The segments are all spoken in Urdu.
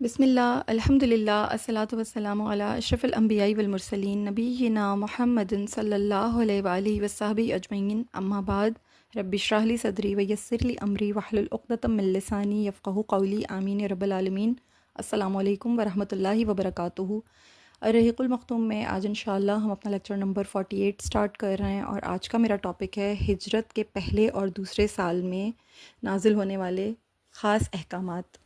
بسم اللہ الحمد للہ الصلاۃ والسلام علی اشرف الانبیاء والمرسلین نبینا محمد صلی اللہ علیہ وآلہ وصحبہ اجمعین اما بعد رب اشرح لی صدری ویسر لی امری واحلل عقدۃ من لسانی یفقہوا قولی آمین یا رب العالمین۔ السلام علیکم ورحمۃ اللہ وبرکاتہ۔ الرحیق المختوم میں آج انشاءاللہ ہم اپنا لیکچر نمبر 48 سٹارٹ کر رہے ہیں، اور آج کا میرا ٹاپک ہے ہجرت کے پہلے اور دوسرے سال میں نازل ہونے والے خاص احکامات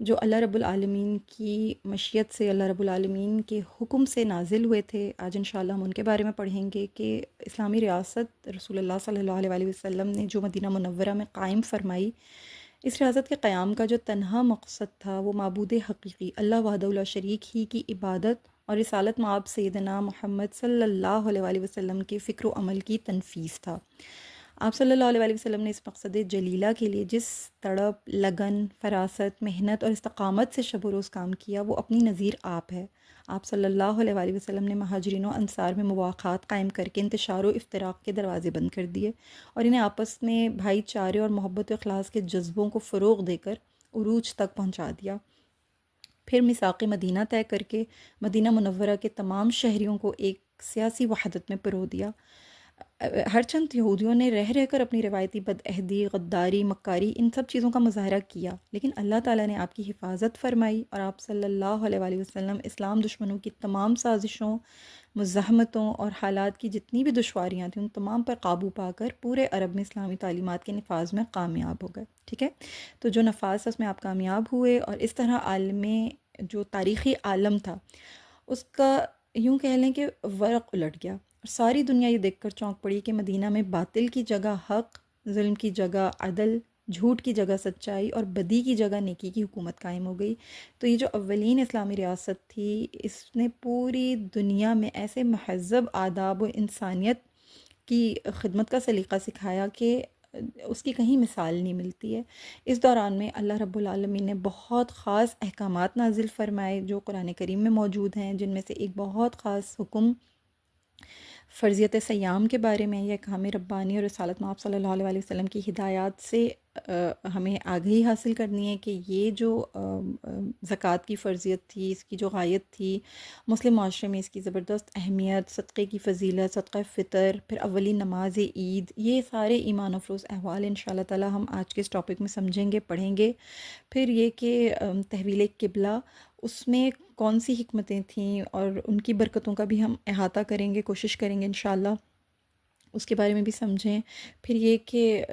جو اللہ رب العالمین کی مشیت سے، اللہ رب العالمین کے حکم سے نازل ہوئے تھے۔ آج انشاءاللہ ہم ان کے بارے میں پڑھیں گے کہ اسلامی ریاست رسول اللہ صلی اللہ علیہ وآلہ وسلم نے جو مدینہ منورہ میں قائم فرمائی، اس ریاست کے قیام کا جو تنہا مقصد تھا وہ معبود حقیقی اللہ وحدہ لا شریک ہی کی عبادت اور رسالت مآب سیدنا محمد صلی اللہ علیہ وآلہ وسلم کے فکر و عمل کی تنفیذ تھا۔ آپ صلی اللہ علیہ وآلہ وسلم نے اس مقصد جلیلہ کے لیے جس تڑپ، لگن، فراست، محنت اور استقامت سے شب و روز کام کیا، وہ اپنی نظیر آپ ہے۔ آپ صلی اللہ علیہ وآلہ وسلم نے مہاجرین و انصار میں مواخات قائم کر کے انتشار و افتراق کے دروازے بند کر دیے، اور انہیں آپس میں بھائی چارے اور محبت و اخلاص کے جذبوں کو فروغ دے کر عروج تک پہنچا دیا۔ پھر میثاق مدینہ طے کر کے مدینہ منورہ کے تمام شہریوں کو ایک سیاسی وحدت میں پرو دیا۔ ہرچند یہودیوں نے رہ رہ کر اپنی روایتی بدعہدی، غداری، مکاری، ان سب چیزوں کا مظاہرہ کیا، لیکن اللہ تعالیٰ نے آپ کی حفاظت فرمائی، اور آپ صلی اللہ علیہ وآلہ وسلم اسلام دشمنوں کی تمام سازشوں، مزاحمتوں اور حالات کی جتنی بھی دشواریاں تھیں، ان تمام پر قابو پا کر پورے عرب میں اسلامی تعلیمات کے نفاذ میں کامیاب ہو گئے۔ ٹھیک ہے، تو جو نفاذ تھا اس میں آپ کامیاب ہوئے، اور اس طرح عالم جو تاریخی عالم تھا اس کا یوں کہہ لیں کہ ورق الٹ گیا، اور ساری دنیا یہ دیکھ کر چونک پڑی کہ مدینہ میں باطل کی جگہ حق، ظلم کی جگہ عدل، جھوٹ کی جگہ سچائی اور بدی کی جگہ نیکی کی حکومت قائم ہو گئی۔ تو یہ جو اولین اسلامی ریاست تھی، اس نے پوری دنیا میں ایسے مہذب آداب و انسانیت کی خدمت کا سلیقہ سکھایا کہ اس کی کہیں مثال نہیں ملتی ہے۔ اس دوران میں اللہ رب العالمین نے بہت خاص احکامات نازل فرمائے جو قرآن کریم میں موجود ہیں، جن میں سے ایک بہت خاص حکم فرضیت سیام کے بارے میں، یہ احکام ربانی اور رسالت مآب صلی اللہ علیہ وسلم کی ہدایات سے ہمیں آگہی حاصل کرنی ہے کہ یہ جو زکوٰۃ کی فرضیت تھی، اس کی جو غایت تھی، مسلم معاشرے میں اس کی زبردست اہمیت، صدقے کی فضیلت، صدقہ فطر، پھر اولین نماز عید، یہ سارے ایمان افروز احوال انشاءاللہ تعالی ہم آج کے اس ٹاپک میں سمجھیں گے، پڑھیں گے۔ پھر یہ کہ تحویل قبلہ، اس میں کون سی حکمتیں تھیں اور ان کی برکتوں کا بھی ہم احاطہ کریں گے، کوشش کریں گے انشاءاللہ اس کے بارے میں بھی سمجھیں۔ پھر یہ کہ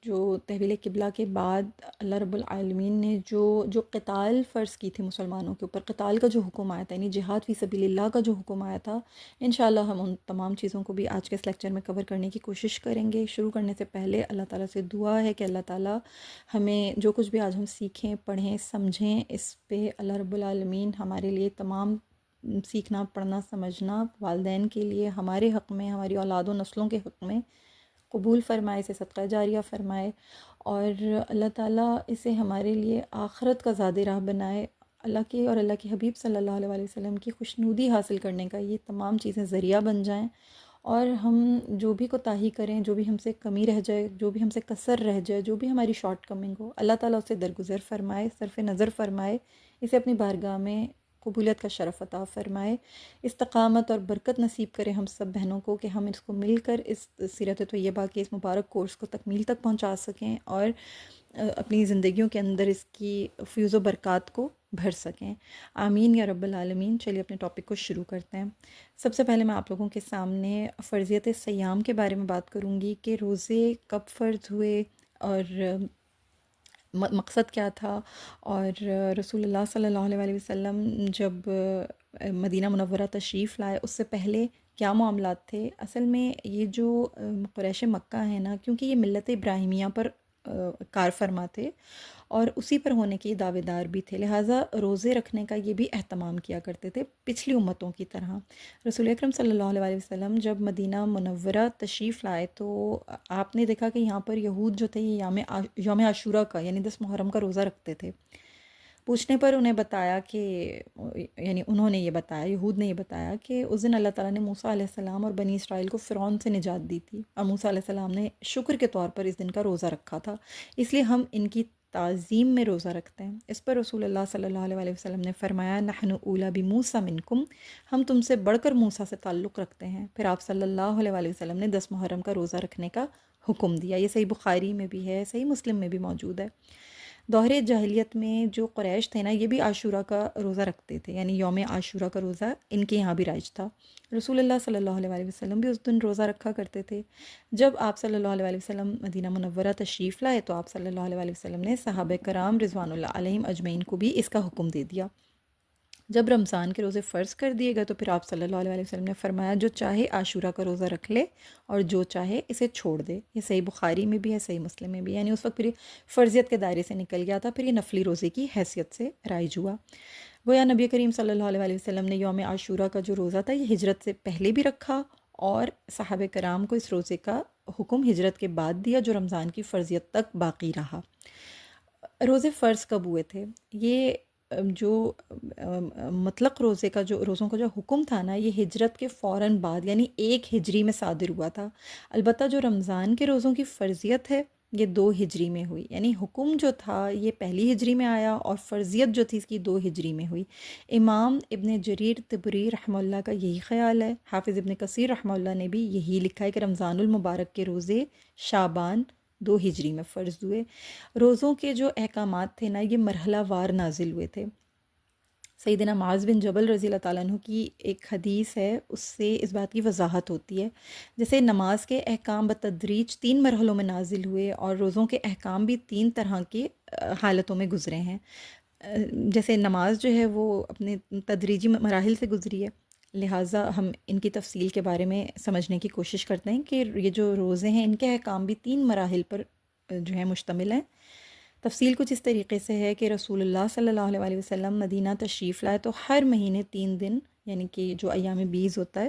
جو تحویل قبلہ کے بعد اللہ رب العالمین نے جو قتال فرض کی تھی مسلمانوں کے اوپر، قتال کا جو حکم آیا تھا، یعنی جہاد فی سبیل اللہ کا جو حکم آیا تھا، انشاءاللہ ہم ان تمام چیزوں کو بھی آج کے اس لیکچر میں کور کرنے کی کوشش کریں گے۔ شروع کرنے سے پہلے اللہ تعالیٰ سے دعا ہے کہ اللہ تعالیٰ ہمیں جو کچھ بھی آج ہم سیکھیں، پڑھیں، سمجھیں، اس پہ اللہ رب العالمین ہمارے لیے تمام سیکھنا، پڑھنا، سمجھنا والدین کے لیے، ہمارے حق میں، ہماری اولاد و نسلوں کے حق میں قبول فرمائے، اسے صدقہ جاریہ فرمائے، اور اللہ تعالیٰ اسے ہمارے لیے آخرت کا زاد راہ بنائے۔ اللہ کے اور اللہ کے حبیب صلی اللہ علیہ وآلہ وسلم کی خوشنودی حاصل کرنے کا یہ تمام چیزیں ذریعہ بن جائیں، اور ہم جو بھی کوتاہی کریں، جو بھی ہم سے کمی رہ جائے، جو بھی ہم سے کسر رہ جائے، جو بھی ہماری شارٹ کمنگ ہو، اللہ تعالیٰ اسے درگزر فرمائے، صرف نظر فرمائے، اسے اپنی بارگاہ میں قبولیت کا شرف عطا فرمائے، استقامت اور برکت نصیب کرے ہم سب بہنوں کو کہ ہم اس کو مل کر اس سیرت طیبہ کے اس مبارک کورس کو تکمیل تک پہنچا سکیں، اور اپنی زندگیوں کے اندر اس کی فیوز و برکات کو بھر سکیں۔ آمین یا رب العالمین۔ چلیے اپنے ٹاپک کو شروع کرتے ہیں۔ سب سے پہلے میں آپ لوگوں کے سامنے فرضیت سیام کے بارے میں بات کروں گی کہ روزے کب فرض ہوئے اور مقصد کیا تھا، اور رسول اللہ صلی اللہ علیہ وآلہ وسلم جب مدینہ منورہ تشریف لائے اس سے پہلے کیا معاملات تھے۔ اصل میں یہ جو قریش مکہ ہیں نا، کیونکہ یہ ملت ابراہیمیہ پر کار فرما تھے اور اسی پر ہونے کے دعوے دار بھی تھے، لہٰذا روزے رکھنے کا یہ بھی اہتمام کیا کرتے تھے پچھلی امتوں کی طرح۔ رسول اکرم صلی اللہ علیہ وآلہ وسلم جب مدینہ منورہ تشریف لائے تو آپ نے دیکھا کہ یہاں پر یہود جو تھے یہ یوم عاشورہ کا یعنی 10 محرم کا روزہ رکھتے تھے۔ پوچھنے پر انہیں بتایا کہ یعنی انہوں نے یہ بتایا، یہود نے یہ بتایا کہ اس دن اللہ تعالیٰ نے موسیٰ علیہ السلام اور بنی اسرائیل کو فرعون سے نجات دی تھی، اور موسیٰ علیہ السلام نے شکر کے طور پر اس دن کا روزہ رکھا تھا، اس لیے ہم ان کی تعظیم میں روزہ رکھتے ہیں۔ اس پر رسول اللہ صلی اللہ علیہ وسلم نے فرمایا نحن اولی بموسیٰ منکم، ہم تم سے بڑھ کر موسیٰ سے تعلق رکھتے ہیں۔ پھر آپ صلی اللہ علیہ وسلم نے 10 محرم کا روزہ رکھنے کا حکم دیا۔ یہ صحیح بخاری میں بھی ہے، صحیح مسلم میں بھی موجود ہے۔ دور جاہلیت میں جو قریش تھے نا، یہ بھی عاشورہ کا روزہ رکھتے تھے، یعنی یوم عاشورہ کا روزہ ان کے یہاں بھی رائج تھا۔ رسول اللہ صلی اللہ علیہ وسلم بھی اس دن روزہ رکھا کرتے تھے۔ جب آپ صلی اللہ علیہ وسلم مدینہ منورہ تشریف لائے تو آپ صلی اللہ علیہ وسلم نے صحابہ کرام رضوان اللہ علیہم اجمعین کو بھی اس کا حکم دے دیا۔ جب رمضان کے روزے فرض کر دیے گئے تو پھر آپ صلی اللہ علیہ وسلم نے فرمایا جو چاہے عاشورہ کا روزہ رکھ لے اور جو چاہے اسے چھوڑ دے۔ یہ صحیح بخاری میں بھی ہے، صحیح مسلم میں بھی ہے، یعنی اس وقت پھر یہ فرضیت کے دائرے سے نکل گیا تھا، پھر یہ نفلی روزے کی حیثیت سے رائج ہوا۔ گویا نبی کریم صلی اللہ علیہ وسلم نے یوم عاشورہ کا جو روزہ تھا یہ ہجرت سے پہلے بھی رکھا، اور صحابہ کرام کو اس روزے کا حکم ہجرت کے بعد دیا جو رمضان کی فرضیت تک باقی رہا۔ روزے فرض کب ہوئے تھے؟ یہ جو مطلق روزے کا جو روزوں کا جو حکم تھا نا، یہ ہجرت کے فوراً بعد یعنی 1 ہجری میں صادر ہوا تھا۔ البتہ جو رمضان کے روزوں کی فرضیت ہے یہ 2 ہجری میں ہوئی، یعنی حکم جو تھا یہ پہلی ہجری میں آیا اور فرضیت جو تھی اس کی 2 ہجری میں ہوئی۔ امام ابن جریر طبری رحمہ اللہ کا یہی خیال ہے، حافظ ابن کثیر رحمہ اللہ نے بھی یہی لکھا ہے کہ رمضان المبارک کے روزے شعبان 2 ہجری میں فرض ہوئے۔ روزوں کے جو احکامات تھے نا یہ مرحلہ وار نازل ہوئے تھے۔ سیدنا معاذ بن جبل رضی اللہ تعالیٰ عنہ کی ایک حدیث ہے، اس سے اس بات کی وضاحت ہوتی ہے۔ جیسے نماز کے احکام بتدریج 3 مرحلوں میں نازل ہوئے اور روزوں کے احکام بھی 3 طرح کی حالتوں میں گزرے ہیں۔ جیسے نماز جو ہے وہ اپنے تدریجی مراحل سے گزری ہے، لہٰذا ہم ان کی تفصیل کے بارے میں سمجھنے کی کوشش کرتے ہیں کہ یہ جو روزے ہیں ان کے احکام بھی 3 مراحل پر جو ہے مشتمل ہیں۔ تفصیل کچھ اس طریقے سے ہے کہ رسول اللہ صلی اللہ علیہ وسلم مدینہ تشریف لائے تو ہر مہینے 3 دن، یعنی کہ جو ایام بیز ہوتا ہے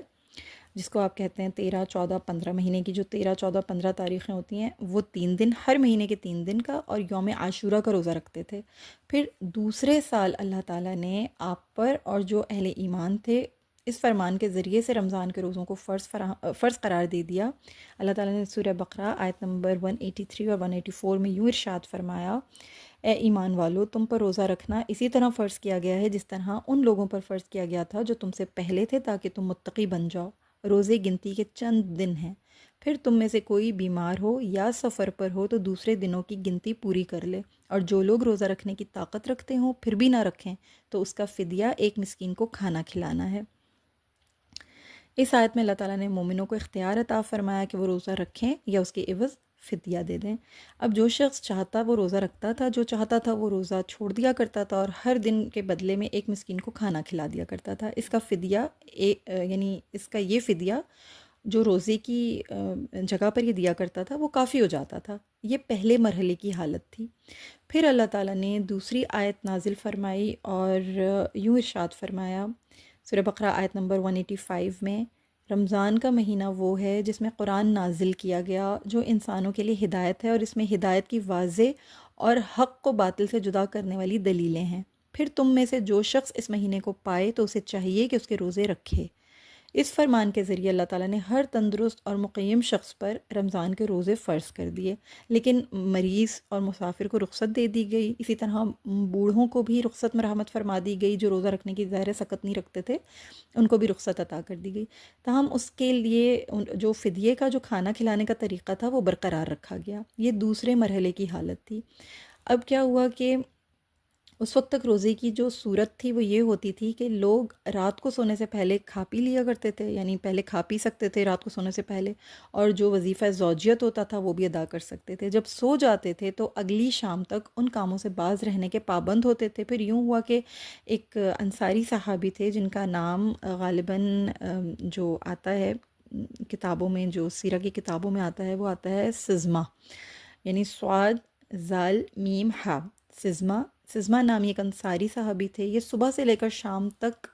جس کو آپ کہتے ہیں 13، 14، 15 مہینے کی جو 13، 14، 15 تاریخیں ہوتی ہیں، وہ 3 دن ہر مہینے کے 3 دن کا اور یوم عاشورہ کا روزہ رکھتے تھے۔ پھر دوسرے سال اللہ تعالیٰ نے آپ پر اور جو اہل ایمان تھے اس فرمان کے ذریعے سے رمضان کے روزوں کو فرض قرار دے دیا۔ اللہ تعالیٰ نے سورہ بقرہ آیت نمبر 183 اور 184 میں یوں ارشاد فرمایا، اے ایمان والو تم پر روزہ رکھنا اسی طرح فرض کیا گیا ہے جس طرح ان لوگوں پر فرض کیا گیا تھا جو تم سے پہلے تھے تاکہ تم متقی بن جاؤ۔ روزے گنتی کے چند دن ہیں، پھر تم میں سے کوئی بیمار ہو یا سفر پر ہو تو دوسرے دنوں کی گنتی پوری کر لے، اور جو لوگ روزہ رکھنے کی طاقت رکھتے ہوں پھر بھی نہ رکھیں تو اس کا فدیہ 1 مسکین کو کھانا کھلانا ہے۔ اس آیت میں اللہ تعالیٰ نے مومنوں کو اختیار عطا فرمایا کہ وہ روزہ رکھیں یا اس کے عوض فدیہ دے دیں۔ اب جو شخص چاہتا وہ روزہ رکھتا تھا، جو چاہتا تھا وہ روزہ چھوڑ دیا کرتا تھا اور ہر دن کے بدلے میں 1 مسکین کو کھانا کھلا دیا کرتا تھا۔ اس کا فدیہ یعنی اس کا یہ فدیہ جو روزے کی جگہ پر یہ دیا کرتا تھا وہ کافی ہو جاتا تھا۔ یہ پہلے مرحلے کی حالت تھی۔ پھر اللہ تعالیٰ نے دوسری آیت نازل فرمائی اور یوں ارشاد فرمایا سورہ بقرہ آیت نمبر 185 میں، رمضان کا مہینہ وہ ہے جس میں قرآن نازل کیا گیا جو انسانوں کے لیے ہدایت ہے، اور اس میں ہدایت کی واضح اور حق کو باطل سے جدا کرنے والی دلیلیں ہیں۔ پھر تم میں سے جو شخص اس مہینے کو پائے تو اسے چاہیے کہ اس کے روزے رکھے۔ اس فرمان کے ذریعے اللہ تعالیٰ نے ہر تندرست اور مقیم شخص پر رمضان کے روزے فرض کر دیے، لیکن مریض اور مسافر کو رخصت دے دی گئی۔ اسی طرح بوڑھوں کو بھی رخصت مرحمت فرما دی گئی، جو روزہ رکھنے کی ظاہر سخت نہیں رکھتے تھے ان کو بھی رخصت عطا کر دی گئی۔ تاہم اس کے لیے جو فدیے کا جو کھانا کھلانے کا طریقہ تھا وہ برقرار رکھا گیا۔ یہ دوسرے مرحلے کی حالت تھی۔ اب کیا ہوا کہ اس وقت تک روزے کی جو صورت تھی وہ یہ ہوتی تھی کہ لوگ رات کو سونے سے پہلے کھا پی لیا کرتے تھے، یعنی پہلے کھا پی سکتے تھے رات کو سونے سے پہلے، اور جو وظیفہ زوجیت ہوتا تھا وہ بھی ادا کر سکتے تھے۔ جب سو جاتے تھے تو اگلی شام تک ان کاموں سے باز رہنے کے پابند ہوتے تھے۔ پھر یوں ہوا کہ ایک انصاری صحابی تھے جن کا نام غالباً جو آتا ہے کتابوں میں، جو سیرہ کی کتابوں میں آتا ہے وہ آتا ہے سزمہ، یعنی صاد زال میم ہا، سزمہ نامی ایک انصاری صحابی تھے۔ یہ صبح سے لے کر شام تک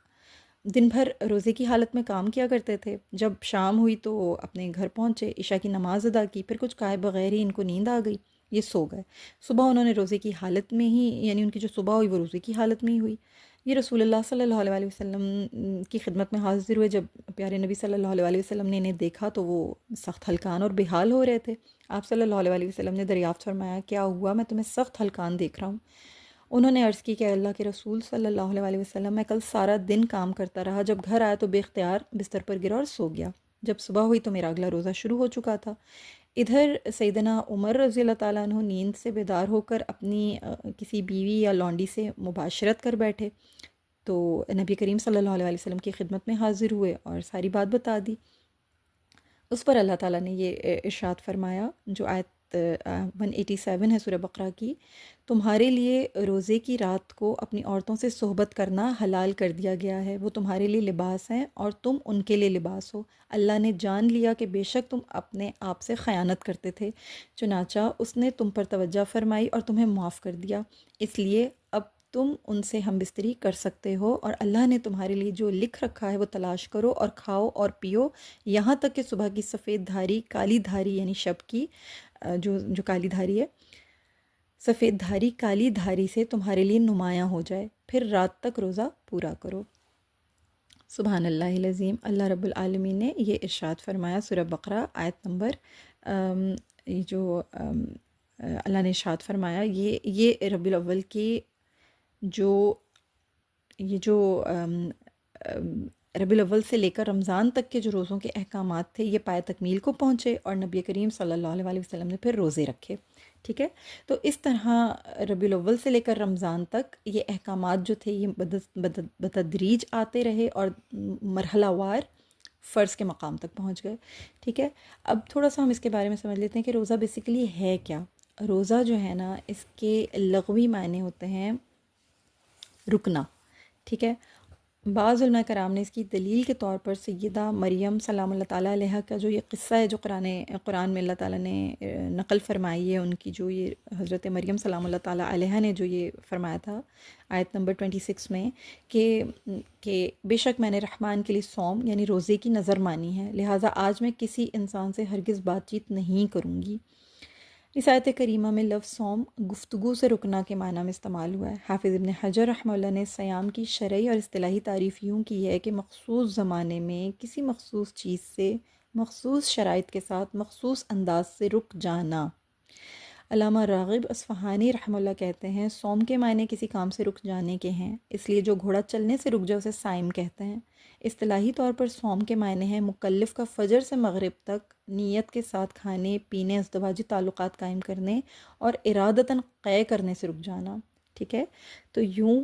دن بھر روزے کی حالت میں کام کیا کرتے تھے۔ جب شام ہوئی تو اپنے گھر پہنچے، عشاء کی نماز ادا کی، پھر کچھ کھائے بغیر ہی ان کو نیند آ گئی، یہ سو گئے۔ صبح انہوں نے روزے کی حالت میں ہی، یعنی ان کی جو صبح ہوئی وہ روزے کی حالت میں ہی ہوئی۔ یہ رسول اللہ صلی اللہ علیہ وسلم کی خدمت میں حاضر ہوئے. جب پیارے نبی صلی اللہ علیہ وسلم نے انہیں دیکھا تو وہ سخت ہلکان اور بحال ہو رہے تھے. آپ صلی اللہ علیہ وسلم نے دریافت فرمایا کیا ہوا، میں تمہیں سخت ہلکان دیکھ رہا ہوں. انہوں نے عرض کی کہ اللہ کے رسول صلی اللہ علیہ وسلم، میں کل سارا دن کام کرتا رہا، جب گھر آیا تو بے اختیار بستر پر گرا اور سو گیا. جب صبح ہوئی تو میرا اگلا روزہ شروع ہو چکا تھا. ادھر سیدنا عمر رضی اللہ تعالیٰ عنہ نیند سے بیدار ہو کر اپنی کسی بیوی یا لونڈی سے مباشرت کر بیٹھے تو نبی کریم صلی اللہ علیہ وسلم کی خدمت میں حاضر ہوئے اور ساری بات بتا دی. اس پر اللہ تعالیٰ نے یہ ارشاد فرمایا جو آیت 187 ہے سورہ بقرہ کی، تمہارے لیے روزے کی رات کو اپنی عورتوں سے صحبت کرنا حلال کر دیا گیا ہے، وہ تمہارے لیے لباس ہیں اور تم ان کے لیے لباس ہو. اللہ نے جان لیا کہ بے شک تم اپنے آپ سے خیانت کرتے تھے، چنانچہ اس نے تم پر توجہ فرمائی اور تمہیں معاف کر دیا، اس لیے اب تم ان سے ہم بستری کر سکتے ہو، اور اللہ نے تمہارے لیے جو لکھ رکھا ہے وہ تلاش کرو اور کھاؤ اور پیو یہاں تک کہ صبح کی سفید دھاری کالی دھاری یعنی شب کی جو کالی دھاری ہے، سفید دھاری کالی دھاری سے تمہارے لیے نمایاں ہو جائے، پھر رات تک روزہ پورا کرو. سبحان اللہ العظیم. اللہ رب العالمین نے یہ ارشاد فرمایا سورہ بقرہ آیت نمبر جو اللہ نے ارشاد فرمایا یہ ربیع الاول کی جو ربیع الاول سے لے کر رمضان تک کے جو روزوں کے احکامات تھے یہ پائے تکمیل کو پہنچے اور نبی کریم صلی اللہ علیہ وسلم نے پھر روزے رکھے. ٹھیک ہے، تو اس طرح ربیع الاول سے لے کر رمضان تک یہ احکامات جو تھے یہ بتدریج آتے رہے اور مرحلہ وار فرض کے مقام تک پہنچ گئے. ٹھیک ہے، اب تھوڑا سا ہم اس کے بارے میں سمجھ لیتے ہیں کہ روزہ بیسیکلی ہے کیا. روزہ جو ہے نا اس کے لغوی معنی ہوتے ہیں رکنا. ٹھیک ہے، بعض علماء کرام نے اس کی دلیل کے طور پر سیدہ مریم سلام اللہ تعالیٰ علیہ کا جو یہ قصہ ہے جو قرآن میں اللہ تعالیٰ نے نقل فرمائی ہے، ان کی جو یہ حضرت مریم سلام اللہ تعالیٰ علیہ نے جو یہ فرمایا تھا آیت نمبر 26 میں کہ بے شک میں نے رحمان کے لیے صوم یعنی روزے کی نظر مانی ہے، لہٰذا آج میں کسی انسان سے ہرگز بات چیت نہیں کروں گی. اس آیت کریمہ میں لفظ صوم گفتگو سے رکنا کے معنی میں استعمال ہوا ہے. حافظ ابن حجر رحمہ اللہ نے سیام کی شرعی اور اصطلاحی تعریف یوں کی ہے کہ مخصوص زمانے میں کسی مخصوص چیز سے مخصوص شرائط کے ساتھ مخصوص انداز سے رک جانا. علامہ راغب اصفہانی رحمہ اللہ کہتے ہیں صوم کے معنی کسی کام سے رک جانے کے ہیں، اس لیے جو گھوڑا چلنے سے رک جائے اسے صائم کہتے ہیں. اصطلاحی طور پر صوم کے معنی ہیں مکلف کا فجر سے مغرب تک نیت کے ساتھ کھانے پینے ازدواجی تعلقات قائم کرنے اور ارادتاً قے کرنے سے رک جانا. ٹھیک ہے، تو یوں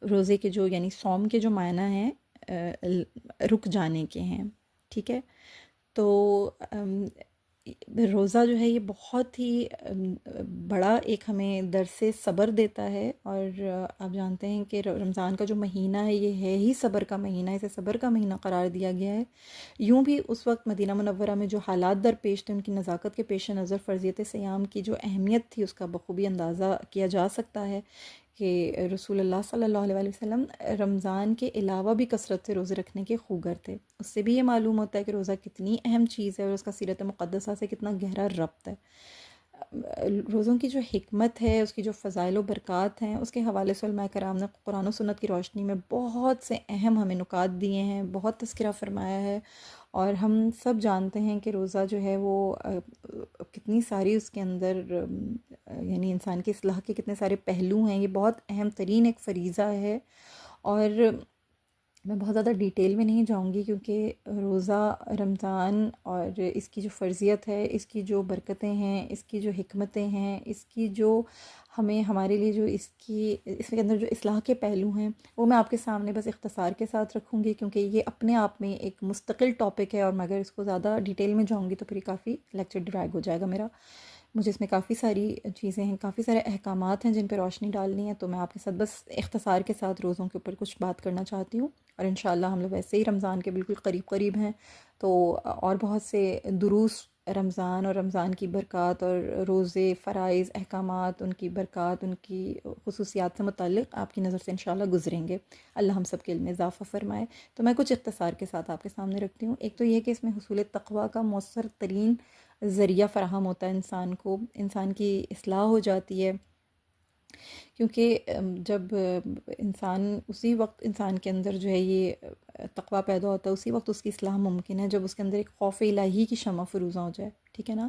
روزے کے جو یعنی صوم کے جو معنی ہیں رک جانے کے ہیں. ٹھیک ہے، تو روزہ جو ہے یہ بہت ہی بڑا ایک ہمیں درس صبر دیتا ہے، اور آپ جانتے ہیں کہ رمضان کا جو مہینہ ہے یہ ہے ہی صبر کا مہینہ، اسے صبر کا مہینہ قرار دیا گیا ہے. یوں بھی اس وقت مدینہ منورہ میں جو حالات درپیش تھے ان کی نزاکت کے پیش نظر فرضیت صیام کی جو اہمیت تھی اس کا بخوبی اندازہ کیا جا سکتا ہے کہ رسول اللہ صلی اللہ علیہ وسلم رمضان کے علاوہ بھی کثرت سے روزے رکھنے کے خوگر تھے. اس سے بھی یہ معلوم ہوتا ہے کہ روزہ کتنی اہم چیز ہے اور اس کا سیرت مقدسہ سے کتنا گہرا ربط ہے. روزوں کی جو حکمت ہے، اس کی جو فضائل و برکات ہیں، اس کے حوالے سے علماء کرام نے قرآن و سنت کی روشنی میں بہت سے اہم ہمیں نکات دیے ہیں، بہت تذکرہ فرمایا ہے. اور ہم سب جانتے ہیں کہ روزہ جو ہے وہ کتنی ساری اس کے اندر یعنی انسان کی اصلاح کے کتنے سارے پہلو ہیں. یہ بہت اہم ترین ایک فریضہ ہے، اور میں بہت زیادہ ڈیٹیل میں نہیں جاؤں گی کیونکہ روزہ رمضان اور اس کی جو فرضیت ہے، اس کی جو برکتیں ہیں، اس کی جو حکمتیں ہیں، اس کی جو ہمارے لیے جو اس کے اندر جو اصلاح کے پہلو ہیں وہ میں آپ کے سامنے بس اختصار کے ساتھ رکھوں گی کیونکہ یہ اپنے آپ میں ایک مستقل ٹاپک ہے، اور میں اگر اس کو زیادہ ڈیٹیل میں جاؤں گی تو پھر کافی لیکچر ڈریگ ہو جائے گا میرا. مجھے اس میں کافی ساری چیزیں ہیں، کافی سارے احکامات ہیں جن پہ روشنی ڈالنی ہے، تو میں آپ کے ساتھ بس اختصار کے ساتھ روزوں کے اوپر کچھ بات کرنا چاہتی ہوں. اور انشاءاللہ ہم لوگ ویسے ہی رمضان کے بالکل قریب ہیں، تو اور بہت سے دروس رمضان اور رمضان کی برکات اور روزے فرائض احکامات ان کی برکات ان کی خصوصیات سے متعلق آپ کی نظر سے انشاءاللہ گزریں گے. اللہ ہم سب کے علم میں اضافہ فرمائے. تو میں کچھ اختصار کے ساتھ آپ کے سامنے رکھتی ہوں. ایک تو یہ کہ اس میں حصول تقویٰ کا مؤثر ترین ذریعہ فراہم ہوتا ہے انسان کو، انسان کی اصلاح ہو جاتی ہے، کیونکہ جب انسان اسی وقت انسان کے اندر جو ہے یہ تقویٰ پیدا ہوتا ہے، اسی وقت اس کی اصلاح ممکن ہے جب اس کے اندر ایک خوف الہی کی شمع فروزاں ہو جائے، ٹھیک ہے نا؟